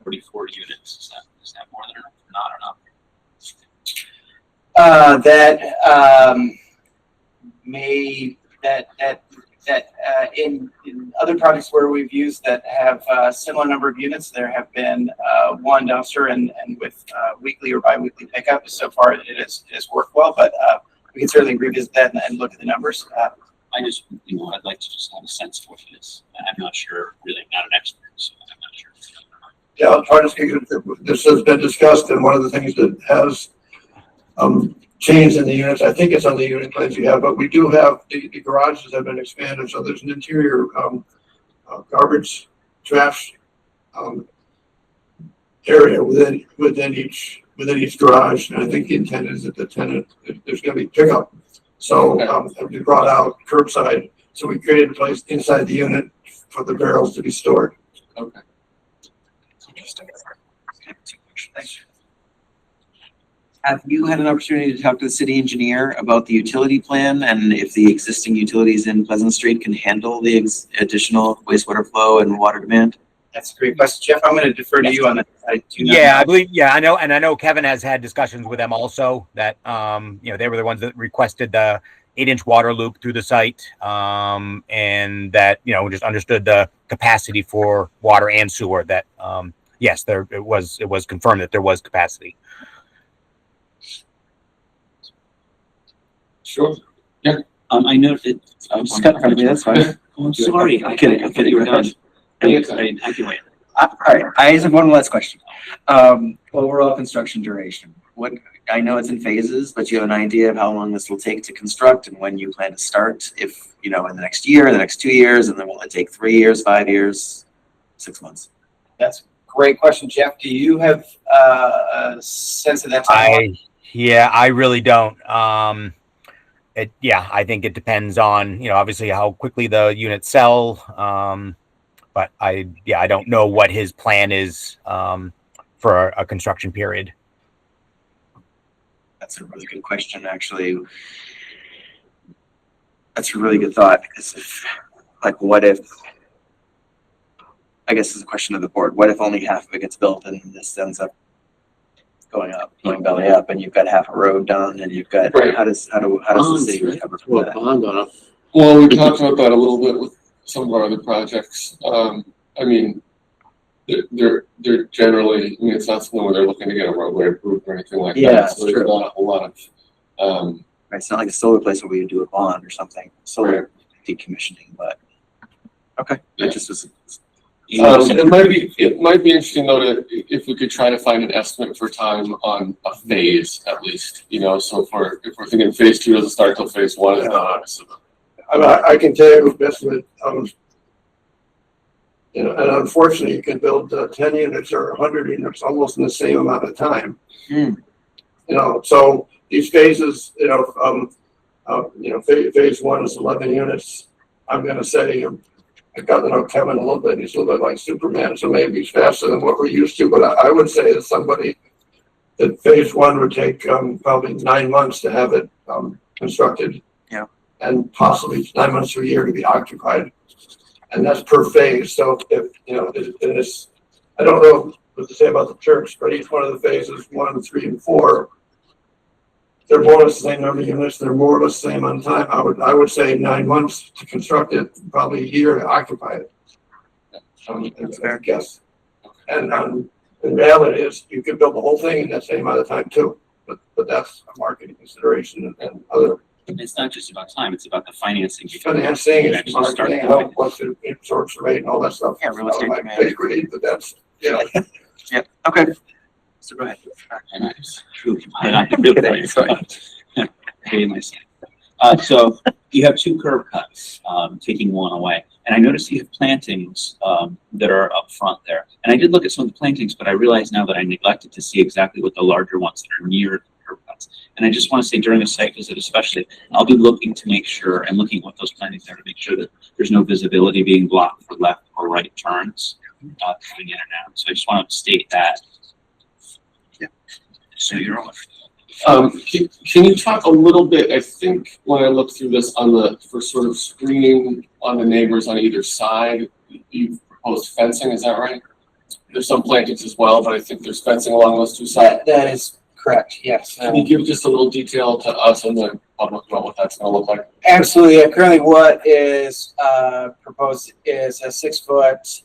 44 units? Is that more than enough? Not enough? In other projects where we've used that have a similar number of units, there have been one dumpster and with weekly or bi-weekly pickup. So far, it has worked well, but we can certainly revisit that and look at the numbers. I just, I'd like to just have a sense of what it is. I'm not sure, really, I'm not an expert, so I'm not sure. Yeah, I'll try to speak. This has been discussed, and one of the things that has changed in the units, I think it's on the unit plans you have, but we do have the garages have been expanded, so there's an interior garbage trash area within each garage, and I think the intent is that the tenant, there's going to be pickup, so we brought out curbside, so we created a place inside the unit for the barrels to be stored. Okay. Thanks. Have you had an opportunity to talk to the city engineer about the utility plan and if the existing utilities in Pleasant Street can handle the additional wastewater flow and water demand? That's a great question, Jeff. I'm going to defer to you on that. I believe. Yeah, I know, and I know Kevin has had discussions with them also. That they were the ones that requested the 8-inch water loop through the site, and that just understood the capacity for water and sewer. That yes, it was confirmed that there was capacity. Sure. Yeah. I know that. I'm just got in front of me. That's fine. Oh, I'm sorry. I'm kidding. You were done. I can wait. All right. I just have one last question. Overall construction duration. I know it's in phases, but you have an idea of how long this will take to construct and when you plan to start? If in the next year, the next 2 years, and then will it take 3 years, 5 years, 6 months? That's a great question, Jeff. Do you have a sense of that timeline? I really don't. I think it depends on, obviously how quickly the units sell. But I don't know what his plan is for a construction period. That's a really good question, actually. That's a really good thought, because what if I guess is a question of the board. What if only half of it gets built and this ends up going belly up, and you've got half a road done, and you've got, Right. how does the city recover from that? Well, we talked about that a little bit with some of our other projects. I mean, they're generally, I mean, it's not something where they're looking to get a roadway approved or anything like Yeah, that. So there's true. not a whole lot of, Right, it's not like a solar place where you do a bond or something, solar decommissioning, but, okay, Yeah. it just was. it might be interesting though to, if we could try to find an estimate for time on a phase at least, you know, so if we're thinking phase 2 doesn't start till phase 1 is not obviously. I can tell you this, you know, and unfortunately, you can build 10 units or 100 units almost in the same amount of time. You know, so these phases, phase 1 is 11 units. I'm going to say, I got to know Kevin a little bit. He's a little bit like Superman, so maybe he's faster than what we're used to. But I would say that phase 1 would take probably 9 months to have it constructed. Yeah. And possibly 9 months to a year to be occupied. And that's per phase. So if, you know, I don't know what to say about the church, but each one of the phases, 1, 3, and 4, they're more or less the same number of units. They're more or less the same on time. I would say 9 months to construct it, probably a year to occupy it. That's a guess. And the reality is you could build the whole thing in that same amount of time too. But that's a marketing consideration and other. It's not just about time, it's about the financing. Financing, You it's actually start marketing, doing it. what's the absorption rate and all that stuff. Yeah, real estate Like demand. pay grade, but that's, you know. Yeah, okay. So go ahead. And I just truly, I really Hey, myself. So you have 2 curb cuts, taking one away. And I noticed you have plantings that are up front there. And I did look at some of the plantings, but I realize now that I neglected to see exactly what the larger ones that are near the curb cuts. And I just want to say during a site visit especially, I'll be looking to make sure and looking at what those plantings are to make sure that there's no visibility being blocked for left or right turns coming in and out. So I just want to state that. Yeah. So you're on. Can you talk a little bit, I think when I looked through this for sort of screening on the neighbors on either side, you've proposed fencing, is that right? There's some plantings as well, but I think there's fencing along those 2 sides. That is correct, yes. Can you give just a little detail to us and the public about what that's gonna look like? Absolutely. Currently what is proposed is a 6-foot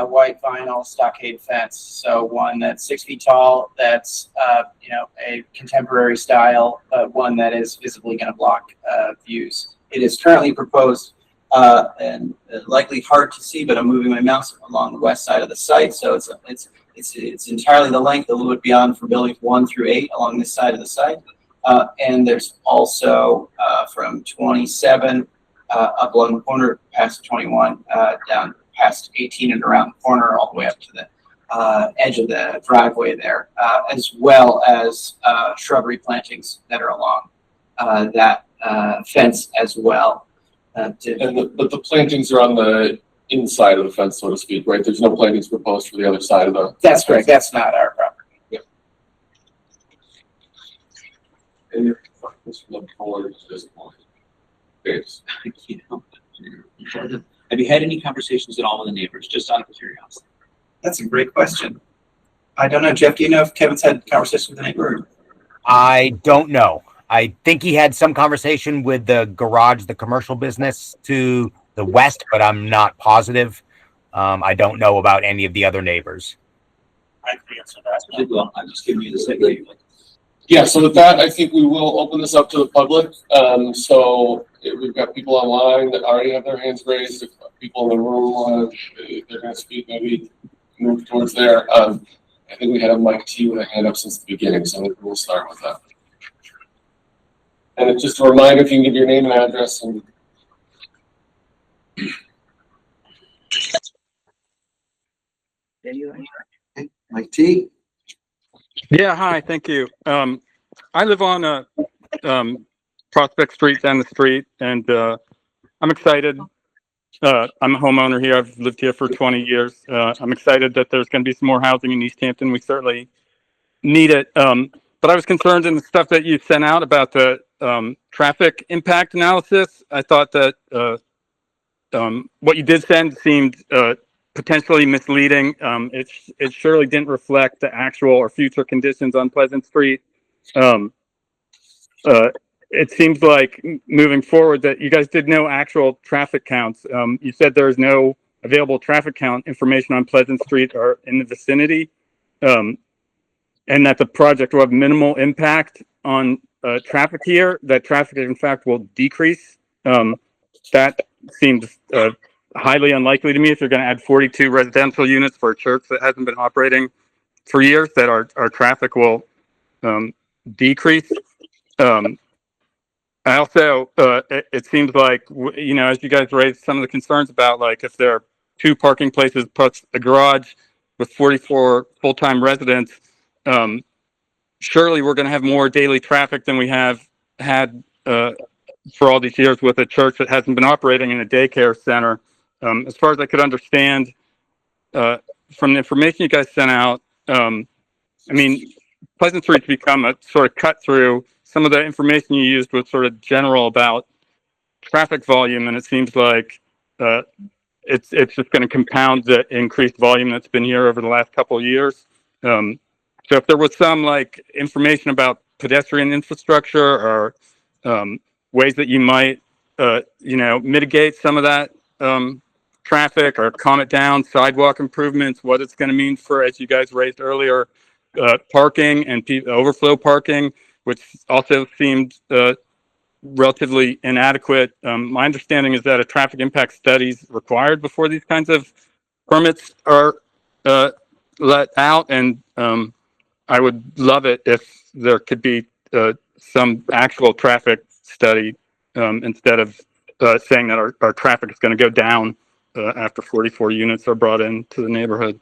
white vinyl stockade fence. So one that's 6 feet tall, that's a contemporary style, one that is visibly going to block views. It is currently proposed and likely hard to see, but I'm moving my mouse along the west side of the site. So it's entirely the length, a little bit beyond for buildings 1 through 8 along this side of the site. And there's also from 27 up along the corner past 21 down past 18 and around the corner all the way up to the edge of the driveway there, as well as shrubbery plantings that are along that fence as well. But the plantings are on the inside of the fence, so to speak, right? There's no plantings proposed for the other side of the. That's correct. That's not our property. And you're looking forward to this point. Thanks. Have you had any conversations at all with the neighbors, just out of curiosity? That's a great question. I don't know, Jeff, do you know if Kevin's had conversations with the neighbor? I don't know. I think he had some conversation with the garage, the commercial business to the west, but I'm not positive. I don't know about any of the other neighbors. I can answer that. Well, I'm just giving you the segue. Yeah, so with that, I think we will open this up to the public. So we've got people online that already have their hands raised. If people in the room, they're going to speak, maybe move towards there. I think we had a Mike T with a hand up since the beginning, so we'll start with that. And just a reminder, if you can give your name and address and. Mike T. Yeah, hi, thank you. I live on Prospect Street down the street, and I'm excited. I'm a homeowner here. I've lived here for 20 years. I'm excited that there's going to be some more housing in Easthampton. We certainly need it. But I was concerned in the stuff that you sent out about the traffic impact analysis. I thought that what you did send seemed potentially misleading. It surely didn't reflect the actual or future conditions on Pleasant Street. It seems like moving forward that you guys did no actual traffic counts. You said there's no available traffic count information on Pleasant Street or in the vicinity, and that the project will have minimal impact on traffic here, that traffic in fact will decrease. That seems highly unlikely to me if you're going to add 42 residential units for a church that hasn't been operating for years, that our traffic will decrease. I also, it seems like, you know, as you guys raised some of the concerns about, like, if there are 2 parking places plus a garage with 44 full-time residents, surely we're going to have more daily traffic than we have had for all these years with a church that hasn't been operating in a daycare center. As far as I could understand from the information you guys sent out, I mean, Pleasant Street's become a sort of cut through. Some of the information you used was sort of general about traffic volume, and it seems like it's just going to compound the increased volume that's been here over the last couple of years. So if there was some like information about pedestrian infrastructure or ways that you might, you know, mitigate some of that traffic or calm it down, sidewalk improvements, what it's going to mean for, as you guys raised earlier, parking and overflow parking, which also seemed relatively inadequate. My understanding is that a traffic impact study is required before these kinds of permits are let out, and I would love it if there could be some actual traffic study instead of saying that our traffic is going to go down after 44 units are brought into the neighborhood.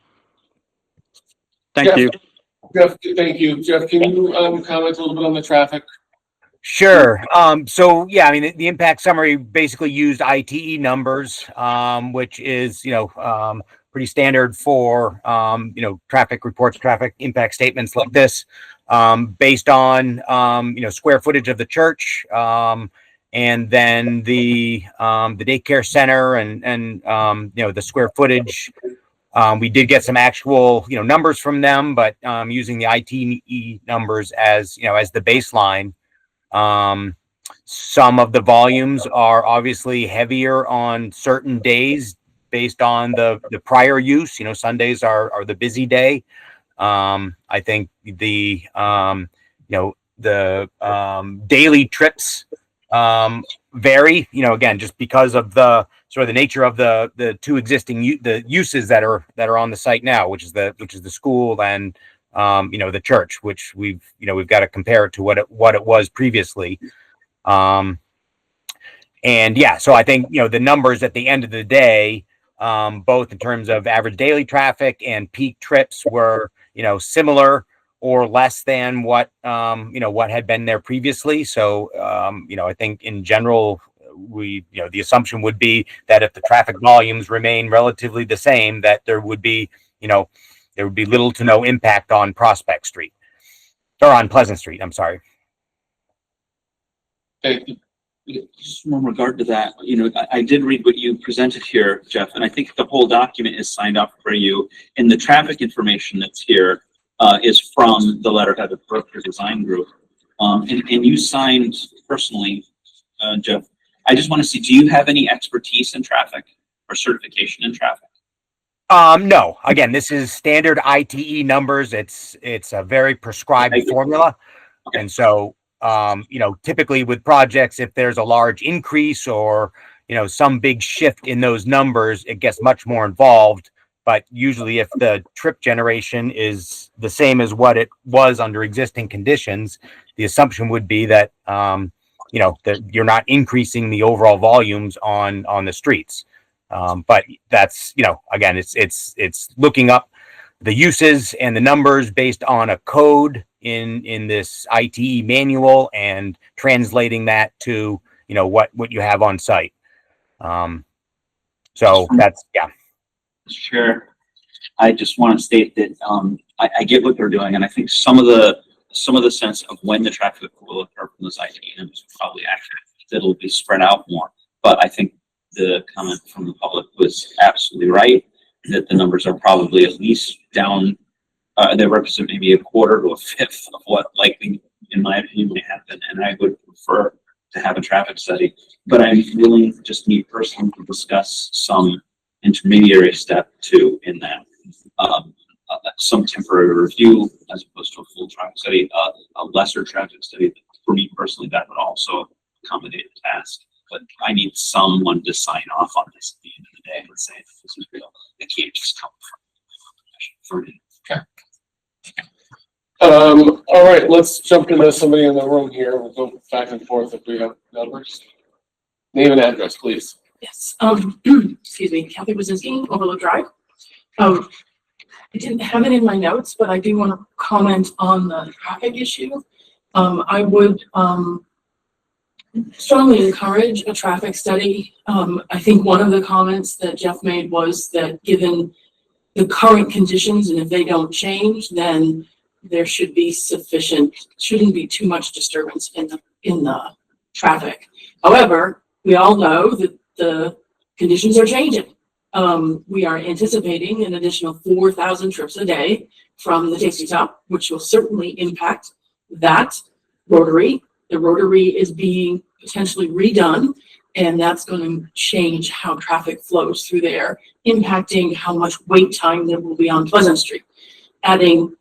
Thank you. Jeff, thank you. Jeff, can you comment a little bit on the traffic? Sure. So yeah, I mean, the impact summary basically used ITE numbers, which is, you know, pretty standard for, you know, traffic reports, traffic impact statements like this, based on, you know, square footage of the church, and then the daycare center and you know, the square footage. We did get some actual, you know, numbers from them, but using the ITE numbers as, you know, as the baseline. Some of the volumes are obviously heavier on certain days based on the prior use. You know, Sundays are the busy day. I think the you know, the daily trips vary, you know, again, just because of the sort of the nature of the 2 existing uses that are on the site now, which is the school and you know, the church, which we've got to compare it to what it was previously. And yeah, so I think, you know, the numbers at the end of the day, both in terms of average daily traffic and peak trips, were, you know, similar or less than what you know, what had been there previously. So you know, I think in general, you know, the assumption would be that if the traffic volumes remain relatively the same, that there would be, you know, there would be little to no impact on Prospect Street, or on Pleasant Street. I'm sorry. Just in regard to that, you know, I did read what you presented here, Jeff, and I think the whole document is signed off for you. And the traffic information that's here is from the letterhead of Berkshire Design Group. And you signed personally, Jeff. I just want to see, do you have any expertise in traffic or certification in traffic? No, again, this is standard ITE numbers. It's a very prescribed formula. Okay. And so, you know, typically with projects, if there's a large increase or, you know, some big shift in those numbers, it gets much more involved. But usually if the trip generation is the same as what it was under existing conditions, the assumption would be that, you know, that you're not increasing the overall volumes on the streets. But that's, you know, again, it's looking up the uses and the numbers based on a code in this ITE manual and translating that to, you know, what you have on site. So that's, yeah. Sure. I just want to state that I get what they're doing, and I think some of the sense of when the traffic will occur from those ITE numbers is probably accurate. That it'll be spread out more. But I think the comment from the public was absolutely right. that the numbers are probably at least down. They represent maybe a quarter to a fifth of what likely, in my opinion, may happen. And I would prefer to have a traffic study, but I'm willing, just me personally, to discuss some intermediary step two in that. Some temporary review as opposed to a full traffic study, a lesser traffic study. For me personally, that would also accommodate the task. But I need someone to sign off on this at the end of the day and say this is real. It can't just come from me. All right, let's jump into somebody in the room here. We'll go back and forth if we have numbers. Name and address, please. Yes, excuse me, Kathy Wazinski, Overlook Drive. I didn't have it in my notes, but I do want to comment on the traffic issue. I would strongly encourage a traffic study. I think one of the comments that Jeff made was that given the current conditions, and if they don't change, then there should be shouldn't be too much disturbance in the traffic. However, we all know that the conditions are changing. We are anticipating an additional 4,000 trips a day from the Tasty Top, which will certainly impact that rotary. The rotary is being potentially redone, and that's going to change how traffic flows through there, impacting how much wait time there will be on Pleasant Street. Adding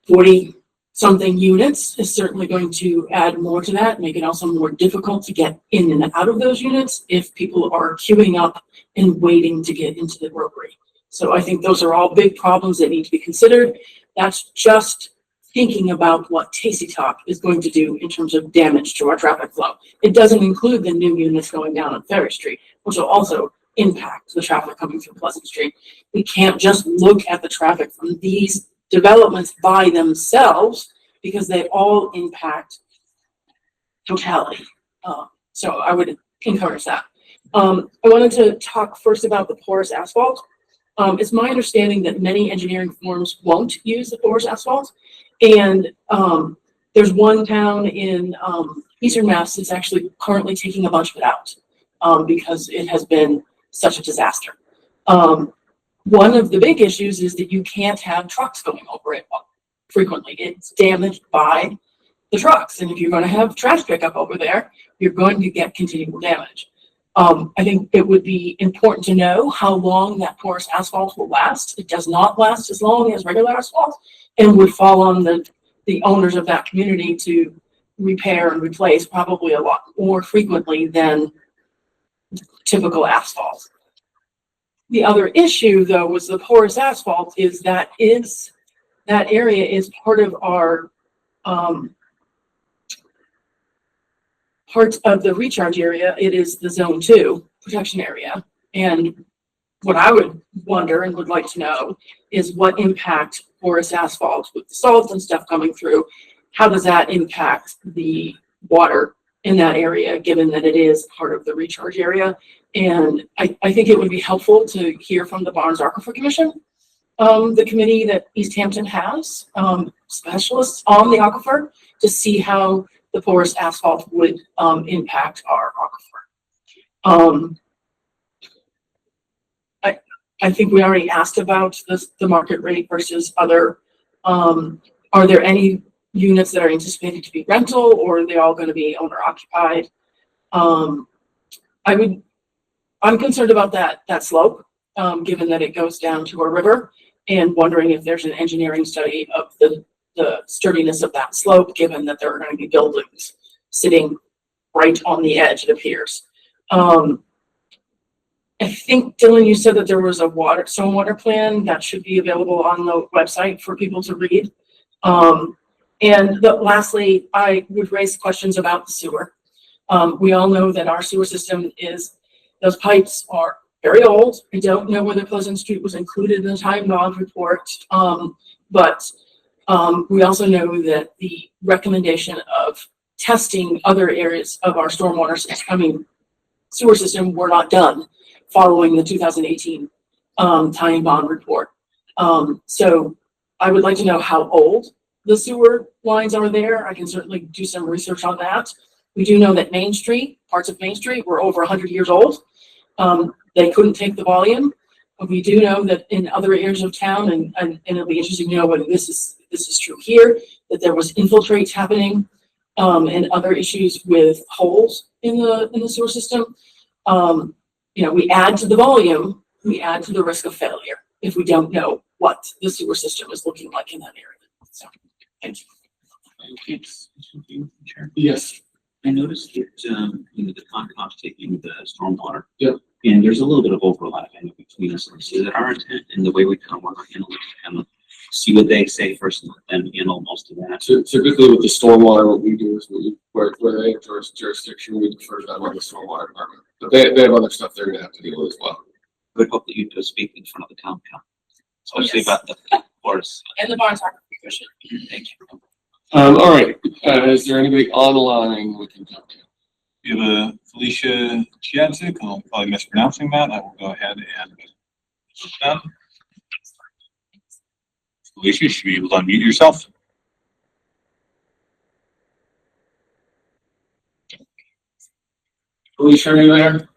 40-something units is certainly going to add more to that, make it also more difficult to get in and out of those units if people are queuing up and waiting to get into the rotary. So I think those are all big problems that need to be considered. That's just thinking about what Tasty Talk is going to do in terms of damage to our traffic flow. It doesn't include the new units going down on Ferry Street, which will also impact the traffic coming through Pleasant Street. We can't just look at the traffic from these developments by themselves because they all impact totality. So I would encourage that. I wanted to talk first about the porous asphalt. It's my understanding that many engineering firms won't use the porous asphalt. And there's one town in Eastern Mass that's actually currently taking a bunch of it out because it has been such a disaster. One of the big issues is that you can't have trucks going over it frequently. It's damaged by the trucks. And if you're going to have trash pickup over there, you're going to get continual damage. I think it would be important to know how long that porous asphalt will last. It does not last as long as regular asphalt and would fall on the owners of that community to repair and replace probably a lot more frequently than typical asphalt. The other issue, though, was the porous asphalt is that area is part of our part of the recharge area. It is the Zone 2 protection area. And what I would wonder and would like to know is what impact porous asphalt with the salt and stuff coming through, how does that impact the water in that area, given that it is part of the recharge area? And I think it would be helpful to hear from the Barnes Aquifer Commission, the committee that Easthampton has, specialists on the aquifer, to see how the porous asphalt would impact our aquifer. I think we already asked about the market rate versus other. Are there any units that are anticipated to be rental, or are they all going to be owner occupied? I'm concerned about that slope, given that it goes down to a river, and wondering if there's an engineering study of the sturdiness of that slope, given that there are going to be buildings sitting right on the edge, it appears. I think, Dylan, you said that there was a stormwater plan that should be available on the website for people to read. Lastly, I would raise questions about the sewer. We all know that our sewer system those pipes are very old. I don't know whether Pleasant Street was included in the time bond report, but we also know that the recommendation of testing other areas of our stormwater system, sewer system, were not done following the 2018 time bond report. So I would like to know how old the sewer lines are there. I can certainly do some research on that. We do know that parts of Main Street were over 100 years old. They couldn't take the volume. But we do know that in other areas of town, and it'll be interesting to know whether this is true here, that there was infiltrates happening, and other issues with holes in the sewer system. We add to the volume, we add to the risk of failure if we don't know what the sewer system is looking like in that area. So, thank you. Yes. I noticed that, the Concom's taking the stormwater. Yep. And there's a little bit of overlap between us. So is it our intent in the way we kind of want to handle it, kind of see what they say first and then handle most of that? So typically with the stormwater, what we do is where they have jurisdiction, we defer to them on the stormwater department. But they have other stuff they're gonna have to deal with as well. I would hope that you do speak in front of the town council, especially Yes. about the forest. And the Barnes Harbor Commission. Thank you. All right, is there anybody online we can talk to? We have a Felicia Jadzik. I'm probably mispronouncing that. I will go ahead and put them. Felicia, you should be able to unmute yourself. Felicia, are you there?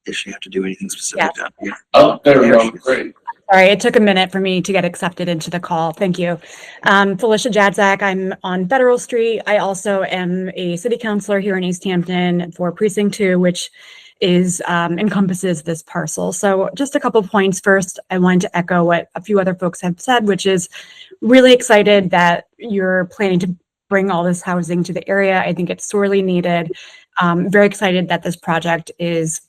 Does she have to do anything specific down here? Oh, there we There go. she is. Great. Sorry, it took a minute for me to get accepted into the call. Thank you. Felicia Jadzak, I'm on Federal Street. I also am a city councilor here in Easthampton for Precinct 2, which is encompasses this parcel. So just a couple points. First, I wanted to echo what a few other folks have said, which is really excited that you're planning to bring all this housing to the area. I think it's sorely needed. Very excited that this project is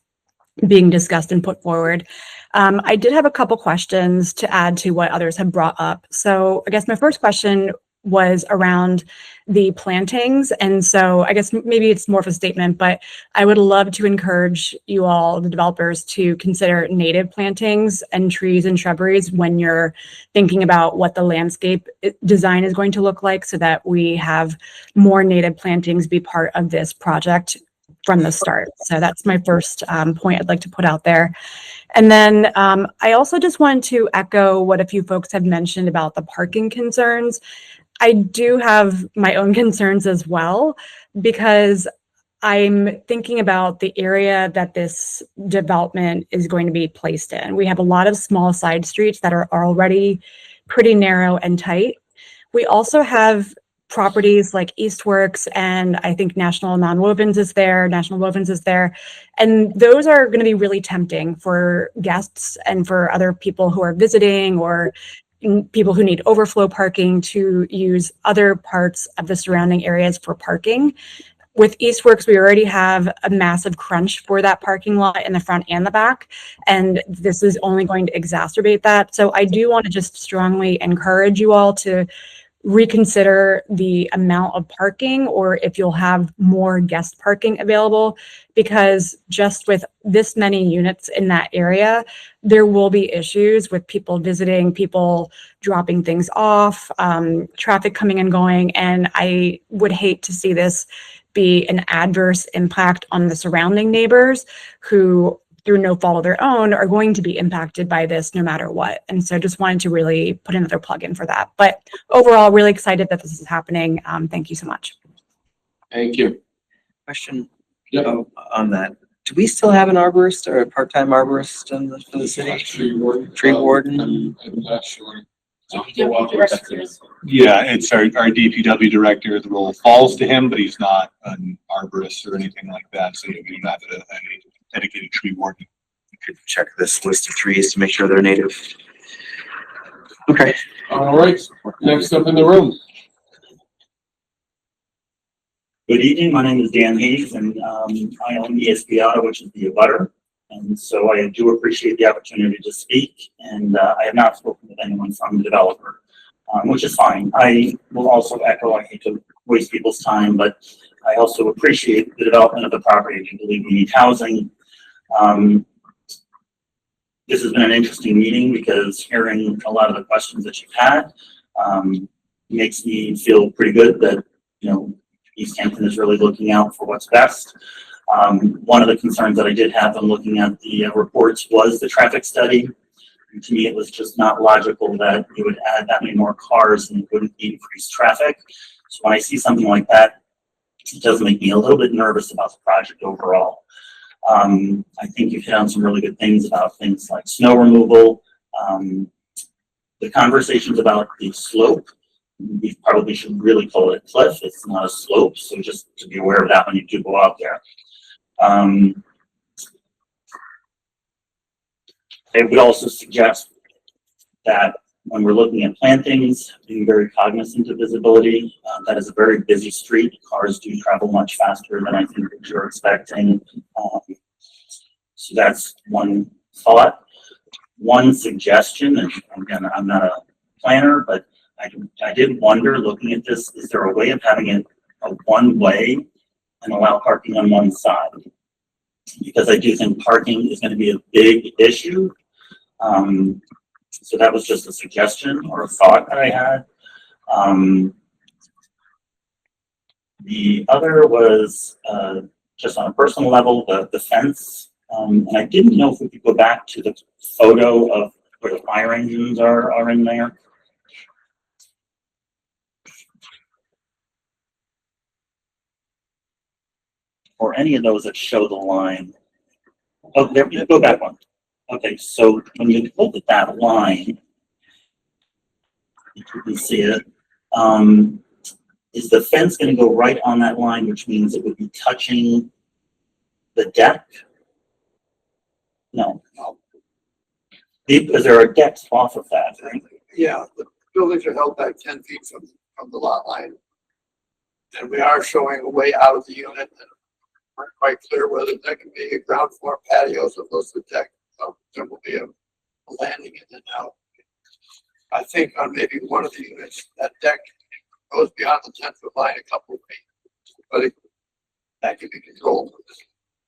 being discussed and put forward. I did have a couple questions to add to what others have brought up. So I guess my first question was around the plantings. And so I guess maybe it's more of a statement, but I would love to encourage you all, the developers, to consider native plantings and trees and shrubberies when you're thinking about what the landscape design is going to look like, so that we have more native plantings be part of this project from the start. So that's my first point I'd like to put out there. And then I also just wanted to echo what a few folks have mentioned about the parking concerns. I do have my own concerns as well, because I'm thinking about the area that this development is going to be placed in. We have a lot of small side streets that are already pretty narrow and tight. We also have properties like Eastworks, and I think National Wovens is there. And those are going to be really tempting for guests and for other people who are visiting, or people who need overflow parking, to use other parts of the surrounding areas for parking. With Eastworks, we already have a massive crunch for that parking lot in the front and the back, and this is only going to exacerbate that. So I do want to just strongly encourage you all to reconsider the amount of parking, or if you'll have more guest parking available, because just with this many units in that area, there will be issues with people visiting, people dropping things off, traffic coming and going. And I would hate to see this be an adverse impact on the surrounding neighbors who, through no fault of their own, are going to be impacted by this no matter what. And so just wanted to really put another plug in for that. But overall, really excited that this is happening. Thank you so much. Thank you. Question Yep. on that. Do we still have an arborist or a part-time arborist for the city? Tree warden. Tree warden? I'm not sure. Yeah, it's our DPW director. The role falls to him, but he's not an arborist or anything like that. So we do not have a dedicated tree warden. You could check this list of trees to make sure they're native. Okay. All right, next up in the room. Good evening, my name is Dan Hayes, and I own ESP Auto, which is the abutter. And so I do appreciate the opportunity to speak, and I have not spoken with anyone from the developer, which is fine. I will also echo, I hate to waste people's time, but I also appreciate the development of the property. I believe we need housing. This has been an interesting meeting, because hearing a lot of the questions that you've had makes me feel pretty good that, Easthampton is really looking out for what's best. One of the concerns that I did have when looking at the reports was the traffic study. And to me, it was just not logical that you would add that many more cars and it wouldn't increase traffic. So when I see something like that, it does make me a little bit nervous about the project overall. I think you've hit on some really good things about things like snow removal. The conversations about the slope, we probably should really call it a cliff. It's not a slope, so just to be aware of that when you do go out there. I would also suggest that when we're looking at plantings, being very cognizant of visibility. That is a very busy street. Cars do travel much faster than I think that you're expecting. So that's one thought. One suggestion, and again, I'm not a planner, but I did wonder, looking at this, is there a way of having it a one-way and allow parking on one side? Because I do think parking is going to be a big issue. So that was just a suggestion or a thought that I had. The other was just on a personal level, the fence. And I didn't know if we could go back to the photo of where the fire engines are in there. Or any of those that show the line. Oh, there, go back one. Okay, so when you look at that line, if you can see it, is the fence going to go right on that line, which means it would be touching the deck? No. Because there are decks off of that, right? Yeah, the buildings are held back 10 feet from the lot line. And we are showing a way out of the unit, and we're quite clear whether that can be a ground floor patio, so close to the deck. So there will be a landing in and out. I think on maybe one of the units, that deck goes beyond the 10-foot line a couple of feet, but that can be controlled.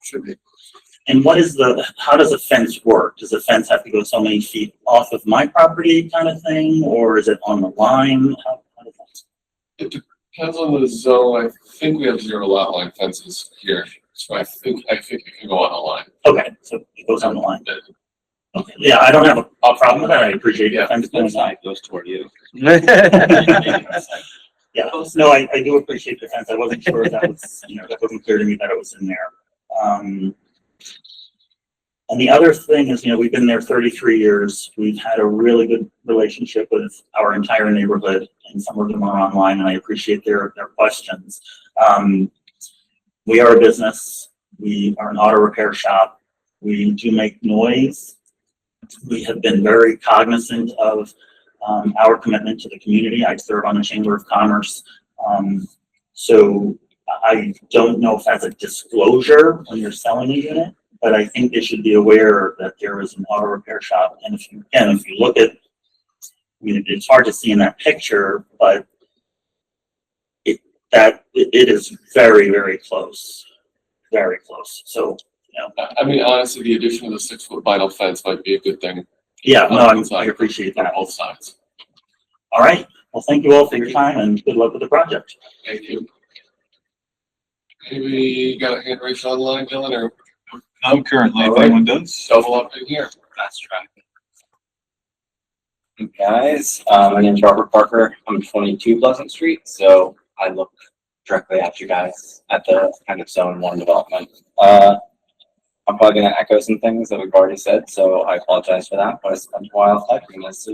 Should be. And how does a fence work? Does the fence have to go so many feet off of my property kind of thing, or is it on the line? How does that? It depends on the zone. I think we have 0 lot line fences here. So I think it can go on the line. Okay, so it goes on the line. Okay. Yeah, I don't have a problem with that. I appreciate it. Fence One side goes toward you. Yeah, no, I do appreciate the fence. I wasn't sure if that was, that wasn't clear to me that it was in there. And the other thing is, we've been there 33 years. We've had a really good relationship with our entire neighborhood, and some of them are online, and I appreciate their questions. We are a business. We are an auto repair shop. We do make noise. We have been very cognizant of our commitment to the community. I serve on the Chamber of Commerce. So I don't know if that's a disclosure when you're selling a unit, but I think they should be aware that there is an auto repair shop. And if you look at, it's hard to see in that picture, but it is very, very close, very close. So, I mean, honestly, the addition of the 6-foot vinyl fence might be a good thing. Yeah, no, I appreciate that. On both sides. All right. Well, thank you all for your time, and good luck with the project. Thank you. Maybe you got a hand raised online, Dylan, or? No, currently, if All right. anyone does. Double up in here. Fast track. Hey guys, my name is Robert Parker. I'm 22 Pleasant Street, so I look directly at you guys at the kind of zone 1 development. I'm probably going to echo some things that we've already said, so I apologize for that, but I spent a while typing this.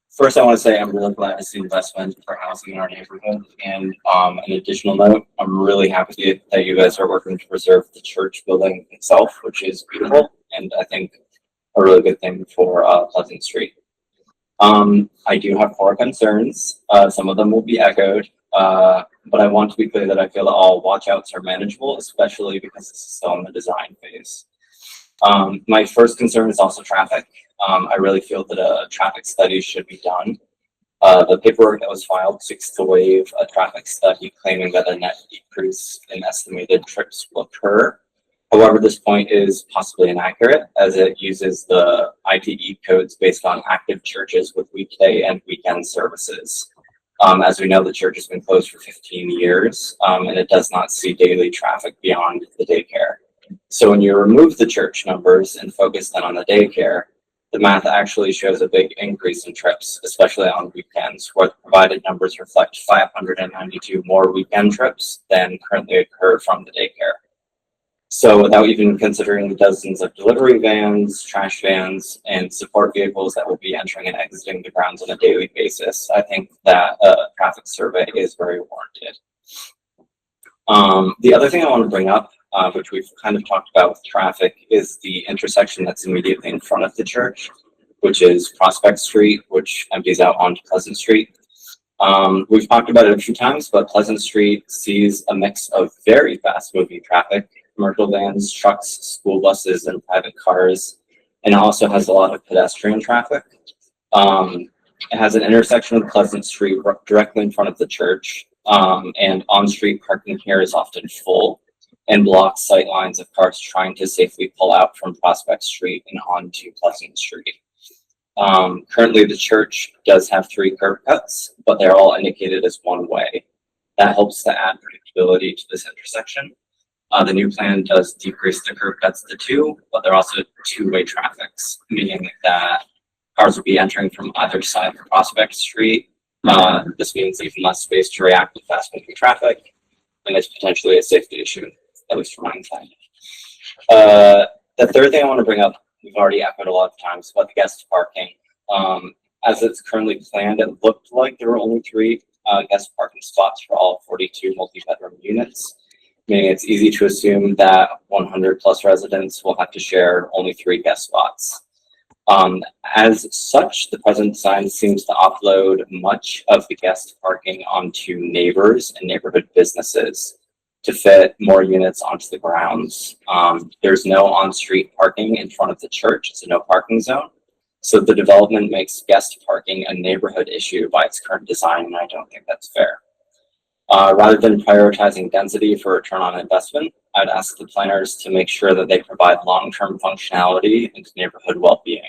First, I want to say I'm really glad to see investment for housing in our neighborhood. And an additional note, I'm really happy that you guys are working to preserve the church building itself, which is beautiful, and I think a really good thing for Pleasant Street. I do have 4 concerns. Some of them will be echoed, but I want to be clear that I feel that all watchouts are manageable, especially because this is still in the design phase. My first concern is also traffic. I really feel that a traffic study should be done. The paperwork that was filed seeks to waive a traffic study claiming that a net decrease in estimated trips will occur. However, this point is possibly inaccurate as it uses the ITE codes based on active churches with weekday and weekend services. As we know, the church has been closed for 15 years, and it does not see daily traffic beyond the daycare. So when you remove the church numbers and focus then on the daycare, the math actually shows a big increase in trips, especially on weekends, where the provided numbers reflect 592 more weekend trips than currently occur from the daycare. So without even considering the dozens of delivery vans, trash vans, and support vehicles that will be entering and exiting the grounds on a daily basis, I think that a traffic survey is very warranted. The other thing I want to bring up, which we've kind of talked about with traffic, is the intersection that's immediately in front of the church, which is Prospect Street, which empties out onto Pleasant Street. We've talked about it a few times, but Pleasant Street sees a mix of very fast moving traffic, commercial vans, trucks, school buses, and private cars, and it also has a lot of pedestrian traffic. It has an intersection with Pleasant Street directly in front of the church, and on-street parking here is often full and blocks sight lines of cars trying to safely pull out from Prospect Street and onto Pleasant Street. Currently, the church does have 3 curb cuts, but they're all indicated as one way. That helps to add predictability to this intersection. The new plan does decrease the curb cuts to 2, but they're also two-way traffics, meaning that cars will be entering from either side of Prospect Street. This means even less space to react to fast-moving traffic, and it's potentially a safety issue, at least from my side. The third thing I want to bring up, we've already echoed a lot of times, about the guest parking. As it's currently planned, it looked like there were only 3 guest parking spots for all 42 multi-bedroom units, meaning it's easy to assume that 100 plus residents will have to share only 3 guest spots. As such, the present design seems to offload much of the guest parking onto neighbors and neighborhood businesses to fit more units onto the grounds. There's no on-street parking in front of the church. It's a no parking zone. So the development makes guest parking a neighborhood issue by its current design, and I don't think that's fair. Rather than prioritizing density for return on investment, I'd ask the planners to make sure that they provide long-term functionality and neighborhood well-being.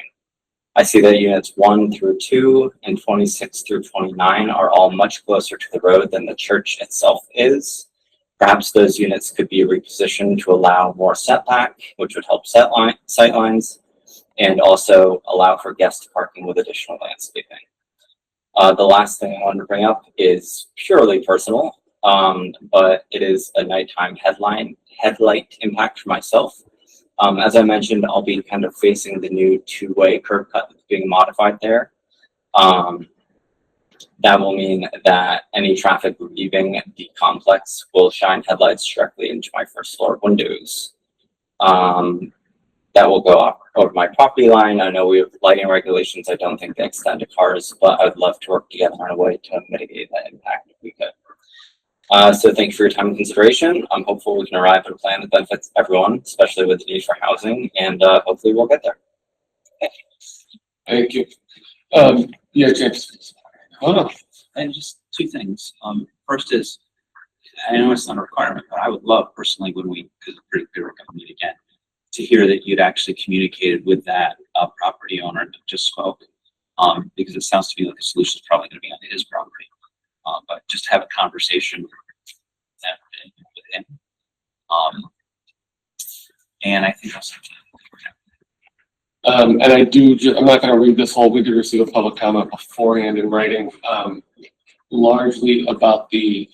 I see that units 1 through 2 and 26 through 29 are all much closer to the road than the church itself is. Perhaps those units could be repositioned to allow more setback, which would help sight lines, and also allow for guest parking with additional landscaping. The last thing I wanted to bring up is purely personal, but it is a nighttime headlight impact for myself. As I mentioned, I'll be kind of facing the new 2-way curb cut that's being modified there. That will mean that any traffic leaving the complex will shine headlights directly into my first floor windows. That will go over my property line. I know we have lighting regulations. I don't think they extend to cars, but I'd love to work together on a way to mitigate that impact if we could. So thank you for your time and consideration. I'm hopeful we can arrive at a plan that benefits everyone, especially with the need for housing, and hopefully we'll get there. Thank you. Thank you. Yeah, James. And just 2 things. First is, I know it's not a requirement, but I would love personally when we, because we're going to meet again, to hear that you'd actually communicated with that property owner that just spoke, because it sounds to me like the solution is probably going to be on his property. But just to have a conversation with him. And I think that's and I'm not going to read this whole, we did receive a public comment beforehand in writing, largely about the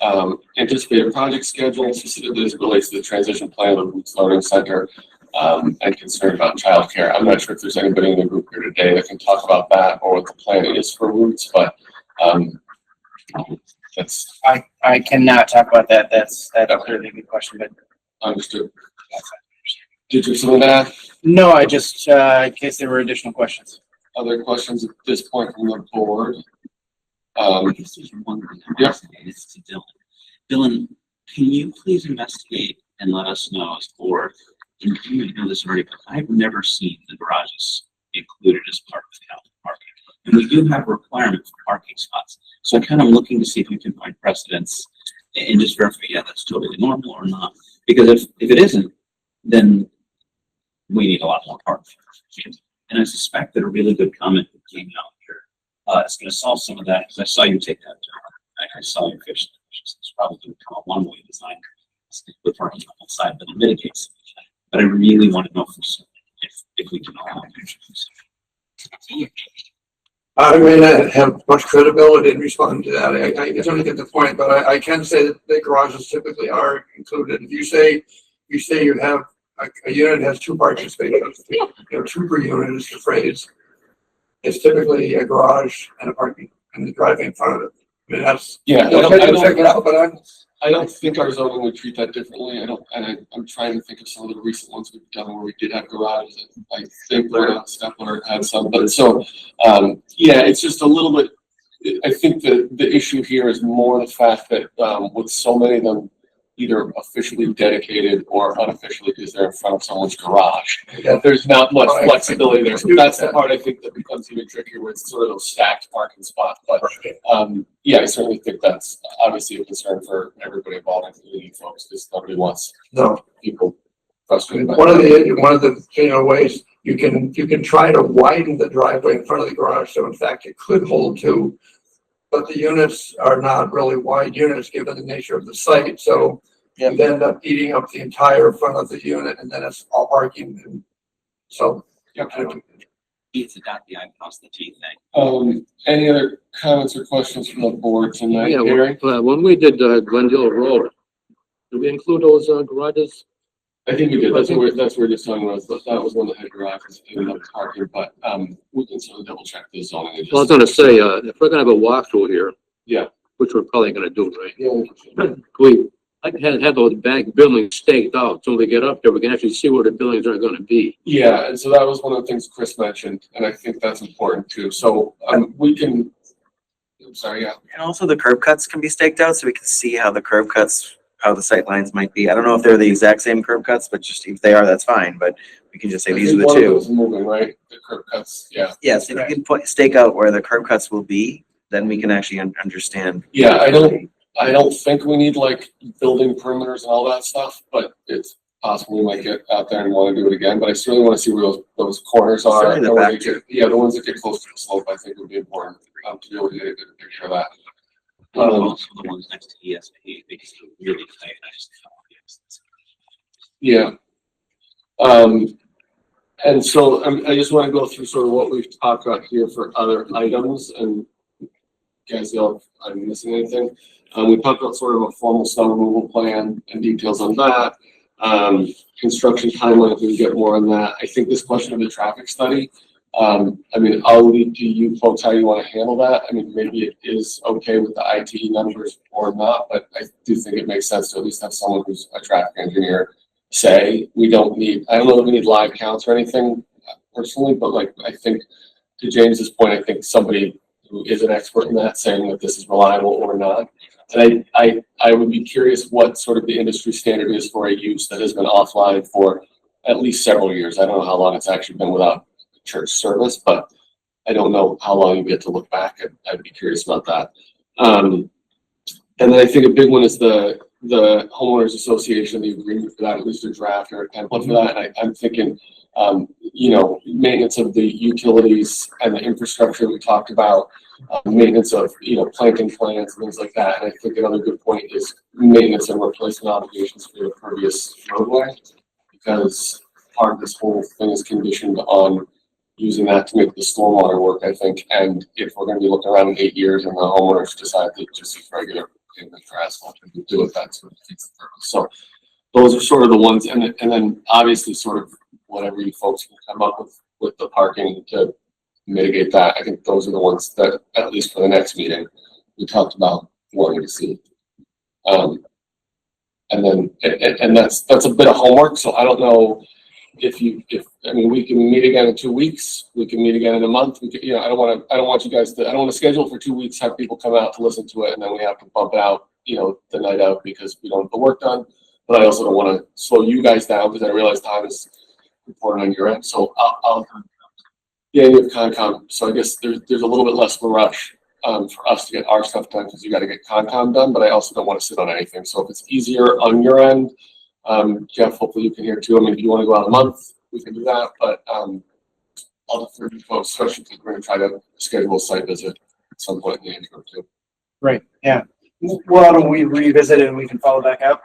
anticipated project schedule, specifically as it relates to the transition plan of Roots Learning Center, and concern about childcare. I'm not sure if there's anybody in the group here today that can talk about that or what the plan is for Roots, but that's. I cannot talk about that. That's a really good question, but. Understood. Did you submit that? No, I just, in case there were additional questions. Other questions at this point from the board? I guess there's one thing I'm asking, it's to Dylan. Dylan, can you please investigate and let us know as board, and you know this already, but I've never seen the garages included as part of the council parking. And we do have a requirement for parking spots. So I kind of looking to see if we can find precedents and just verify, yeah, that's totally normal or not. Because if it isn't, then we need a lot more parking. And I suspect that a really good comment that came out here is going to solve some of that, because I saw you take that down. I saw your fish. It's probably going to become a one-way design with parking on the side, but it mitigates. But I really want to know if we can allow I may not have much credibility in responding to that. I don't get the point, but I can say that the garages typically are included. If you say you have a unit has 2 parking spaces, 2 per unit is the phrase. It's typically a garage and a parking and the driveway in front of it. I mean, that's, Yeah, check it out, but I don't think our zoning would treat that differently. I'm trying to think of some of the recent ones we've done where we did have garages. I think Stepler had some, but so, yeah, it's just a little bit, I think the issue here is more the fact that, with so many of them either officially dedicated or unofficially because they're in front of someone's garage, there's not much flexibility there. So that's the part I think that becomes even trickier where it's sort of those stacked parking spots. But, yeah, I certainly think that's obviously a concern for everybody involved, including you folks, because nobody wants people frustrated. one of the ways you can try to widen the driveway in front of the garage, so in fact it could hold 2, but the units are not really wide units given the nature of the site, so you'd end up eating up the entire front of the unit, and then it's all parking. And so, It's about the I cross the T thing. Any other comments or questions from the board tonight? Yeah, Gary? when we did Glendale Road, did we include those garages? I think we did. That's what we're just talking about. That was one of the head garages in the parking, but we can sort of double check the zoning. Well, I was gonna say, if we're gonna have a walkthrough here. Yeah. Which we're probably gonna do, right? Yeah. I can have those back buildings staked out so we get up there, we can actually see where the buildings are gonna be. Yeah, and so that was one of the things Chris mentioned, and I think that's important too. So we can, I'm sorry, yeah. And also the curb cuts can be staked out so we can see how the curb cuts, how the sight lines might be. I don't know if they're the exact same curb cuts, but just if they are, that's fine. But we can just say these are the 2. Moving, right? The curb cuts, yeah. Yes, if you can stake out where the curb cuts will be, then we can actually understand. Yeah, I don't think we need like building perimeters and all that stuff, but it's possible we might get out there and want to do it again. But I certainly want to see where those corners are. Certainly the back the ones that get close to the slope, I think would be important to be able to get a good picture of that. Also the ones next to ESP, because they're really tight. I just Yeah. And so I just want to go through sort of what we've talked about here for other items, and guys, if I'm missing anything. We talked about sort of a formal snow removal plan and details on that. Construction timeline, if we can get more on that. I think this question of the traffic study, I mean, I'll leave to you folks how you want to handle that. I mean, maybe it is okay with the ITE numbers or not, but I do think it makes sense to at least have someone who's a traffic engineer say. I don't know that we need live counts or anything personally, but like, I think to James's point, I think somebody who is an expert in that saying that this is reliable or not. And I would be curious what sort of the industry standard is for a use that has been offline for at least several years. I don't know how long it's actually been without church service, but I don't know how long you get to look back. I'd be curious about that. And then I think a big one is the homeowners association, the agreement for that, at least a draft or a template for that. And I'm thinking, maintenance of the utilities and the infrastructure we talked about, maintenance of, planting plants and things like that. And I think another good point is maintenance and replacement obligations for the pervious roadway, because part of this whole thing is conditioned on using that to make the stormwater work, I think. And if we're going to be looking around in 8 years and the homeowners decide to just use regular pavement for asphalt and do it, that sort of defeats the purpose. So those are sort of the ones, and then obviously sort of whatever you folks can come up with the parking to mitigate that. I think those are the ones that, at least for the next meeting, we talked about wanting to see. And that's a bit of homework. So I don't know if we can meet again in 2 weeks. We can meet again in a month. We could, I don't want you guys to, I don't want to schedule for 2 weeks, have people come out to listen to it, and then we have to bump it out, the night out because we don't have the work done. But I also don't want to slow you guys down because I realize time is important on your end. So you have Concom. So I guess there's a little bit less of a rush for us to get our stuff done because you got to get Concom done, but I also don't want to sit on anything. So if it's easier on your end, Jeff, hopefully you can hear too. I mean, if you want to go out a month, we can do that, but I'll defer to folks, especially because we're going to try to schedule a site visit at some point in the interim too. Right, yeah. Well, we revisit it and we can follow back up,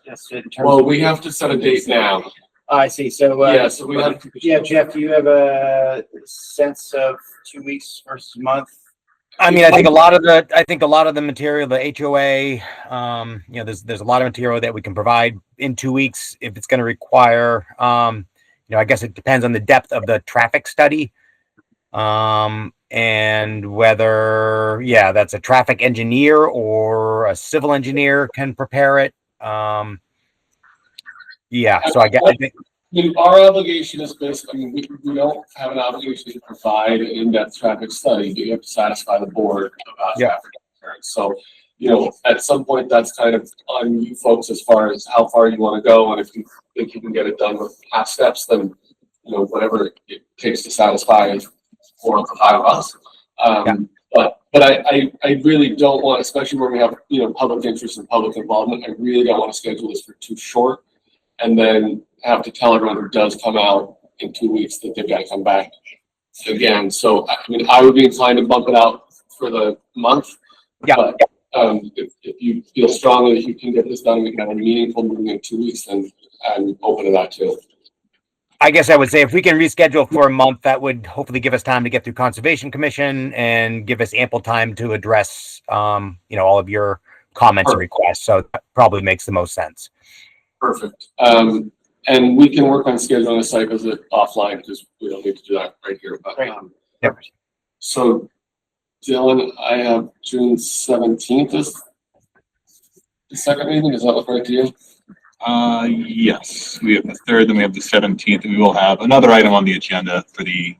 just in terms Well, of. we have to set a date now. I see. So, Yeah, so we have. yeah, Jeff, do you have a sense of 2 weeks versus a month? I mean, I think a lot of the material, the HOA, you know, there's a lot of material that we can provide in 2 weeks if it's going to require, you know, I guess it depends on the depth of the traffic study. And whether, yeah, that's a traffic engineer or a civil engineer can prepare it. Yeah, so I think. I mean, our obligation is basically, I mean, we don't have an obligation to provide an in-depth traffic study, but you have to satisfy the board about traffic concerns. So, you know, at some point, that's kind of on you folks as far as how far you want to go, and if you think you can get it done with half steps, then, you know, whatever it takes to satisfy 4 of the 5 of us. But I really don't want, especially when we have, you know, public interest and public involvement, I really don't want to schedule this for too short and then have to tell everyone who does come out in 2 weeks that they've got to come back again. So, I mean, I would be inclined to bump it out for the month. Yeah. But if you feel strongly that you can get this done, we can have a meaningful meeting in 2 weeks, then I'm open to that too. I guess I would say if we can reschedule for a month, that would hopefully give us time to get through Conservation Commission and give us ample time to address, you know, all of your comments and requests. So that probably makes the most sense. Perfect. And we can work on scheduling a site visit offline because we don't need to do that right here. But Yep. So, Dylan, I have June 17th is the second meeting. Does that look right to you? Yes, we have the 3rd, then we have the 17th, and we will have another item on the agenda for the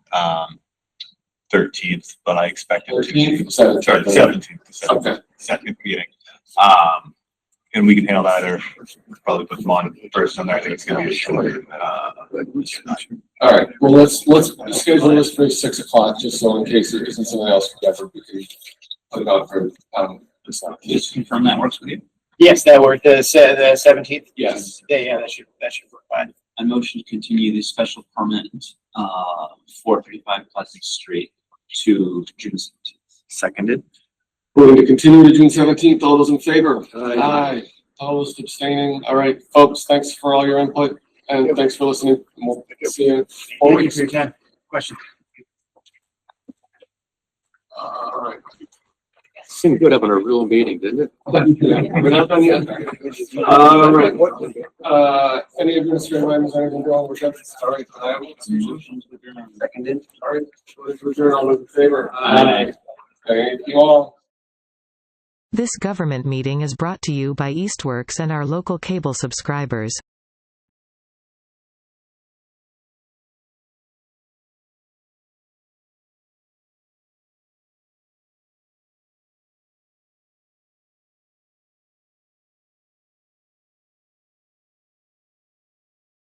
13th, but I expect it to be 17th, okay. Second meeting. And we can handle that, or probably put them on first on there. I think it's going to be a short. All right. Well, let's schedule this for 6 o'clock, just so in case there isn't something else we can put it on for Just confirm that works with you. Yes, that worked. The 17th. Yes. Yeah, that should work fine. I motion to continue the special permit, 435 Pleasant Street to June 17th. Seconded. We're going to continue to June 17th. All those in favor? Aye. Opposed, abstaining. All right, folks, thanks for all your input and thanks for listening. We'll see you. Thank you for your time. Question. All right. Seemed good having a real meeting, didn't it? We're not done yet. All right. Any administrative items, anything going with that? All right. Seconded. All right. Adjourn. All those in favor? Aye. Thank you all. This government meeting is brought to you by Eastworks and our local cable subscribers.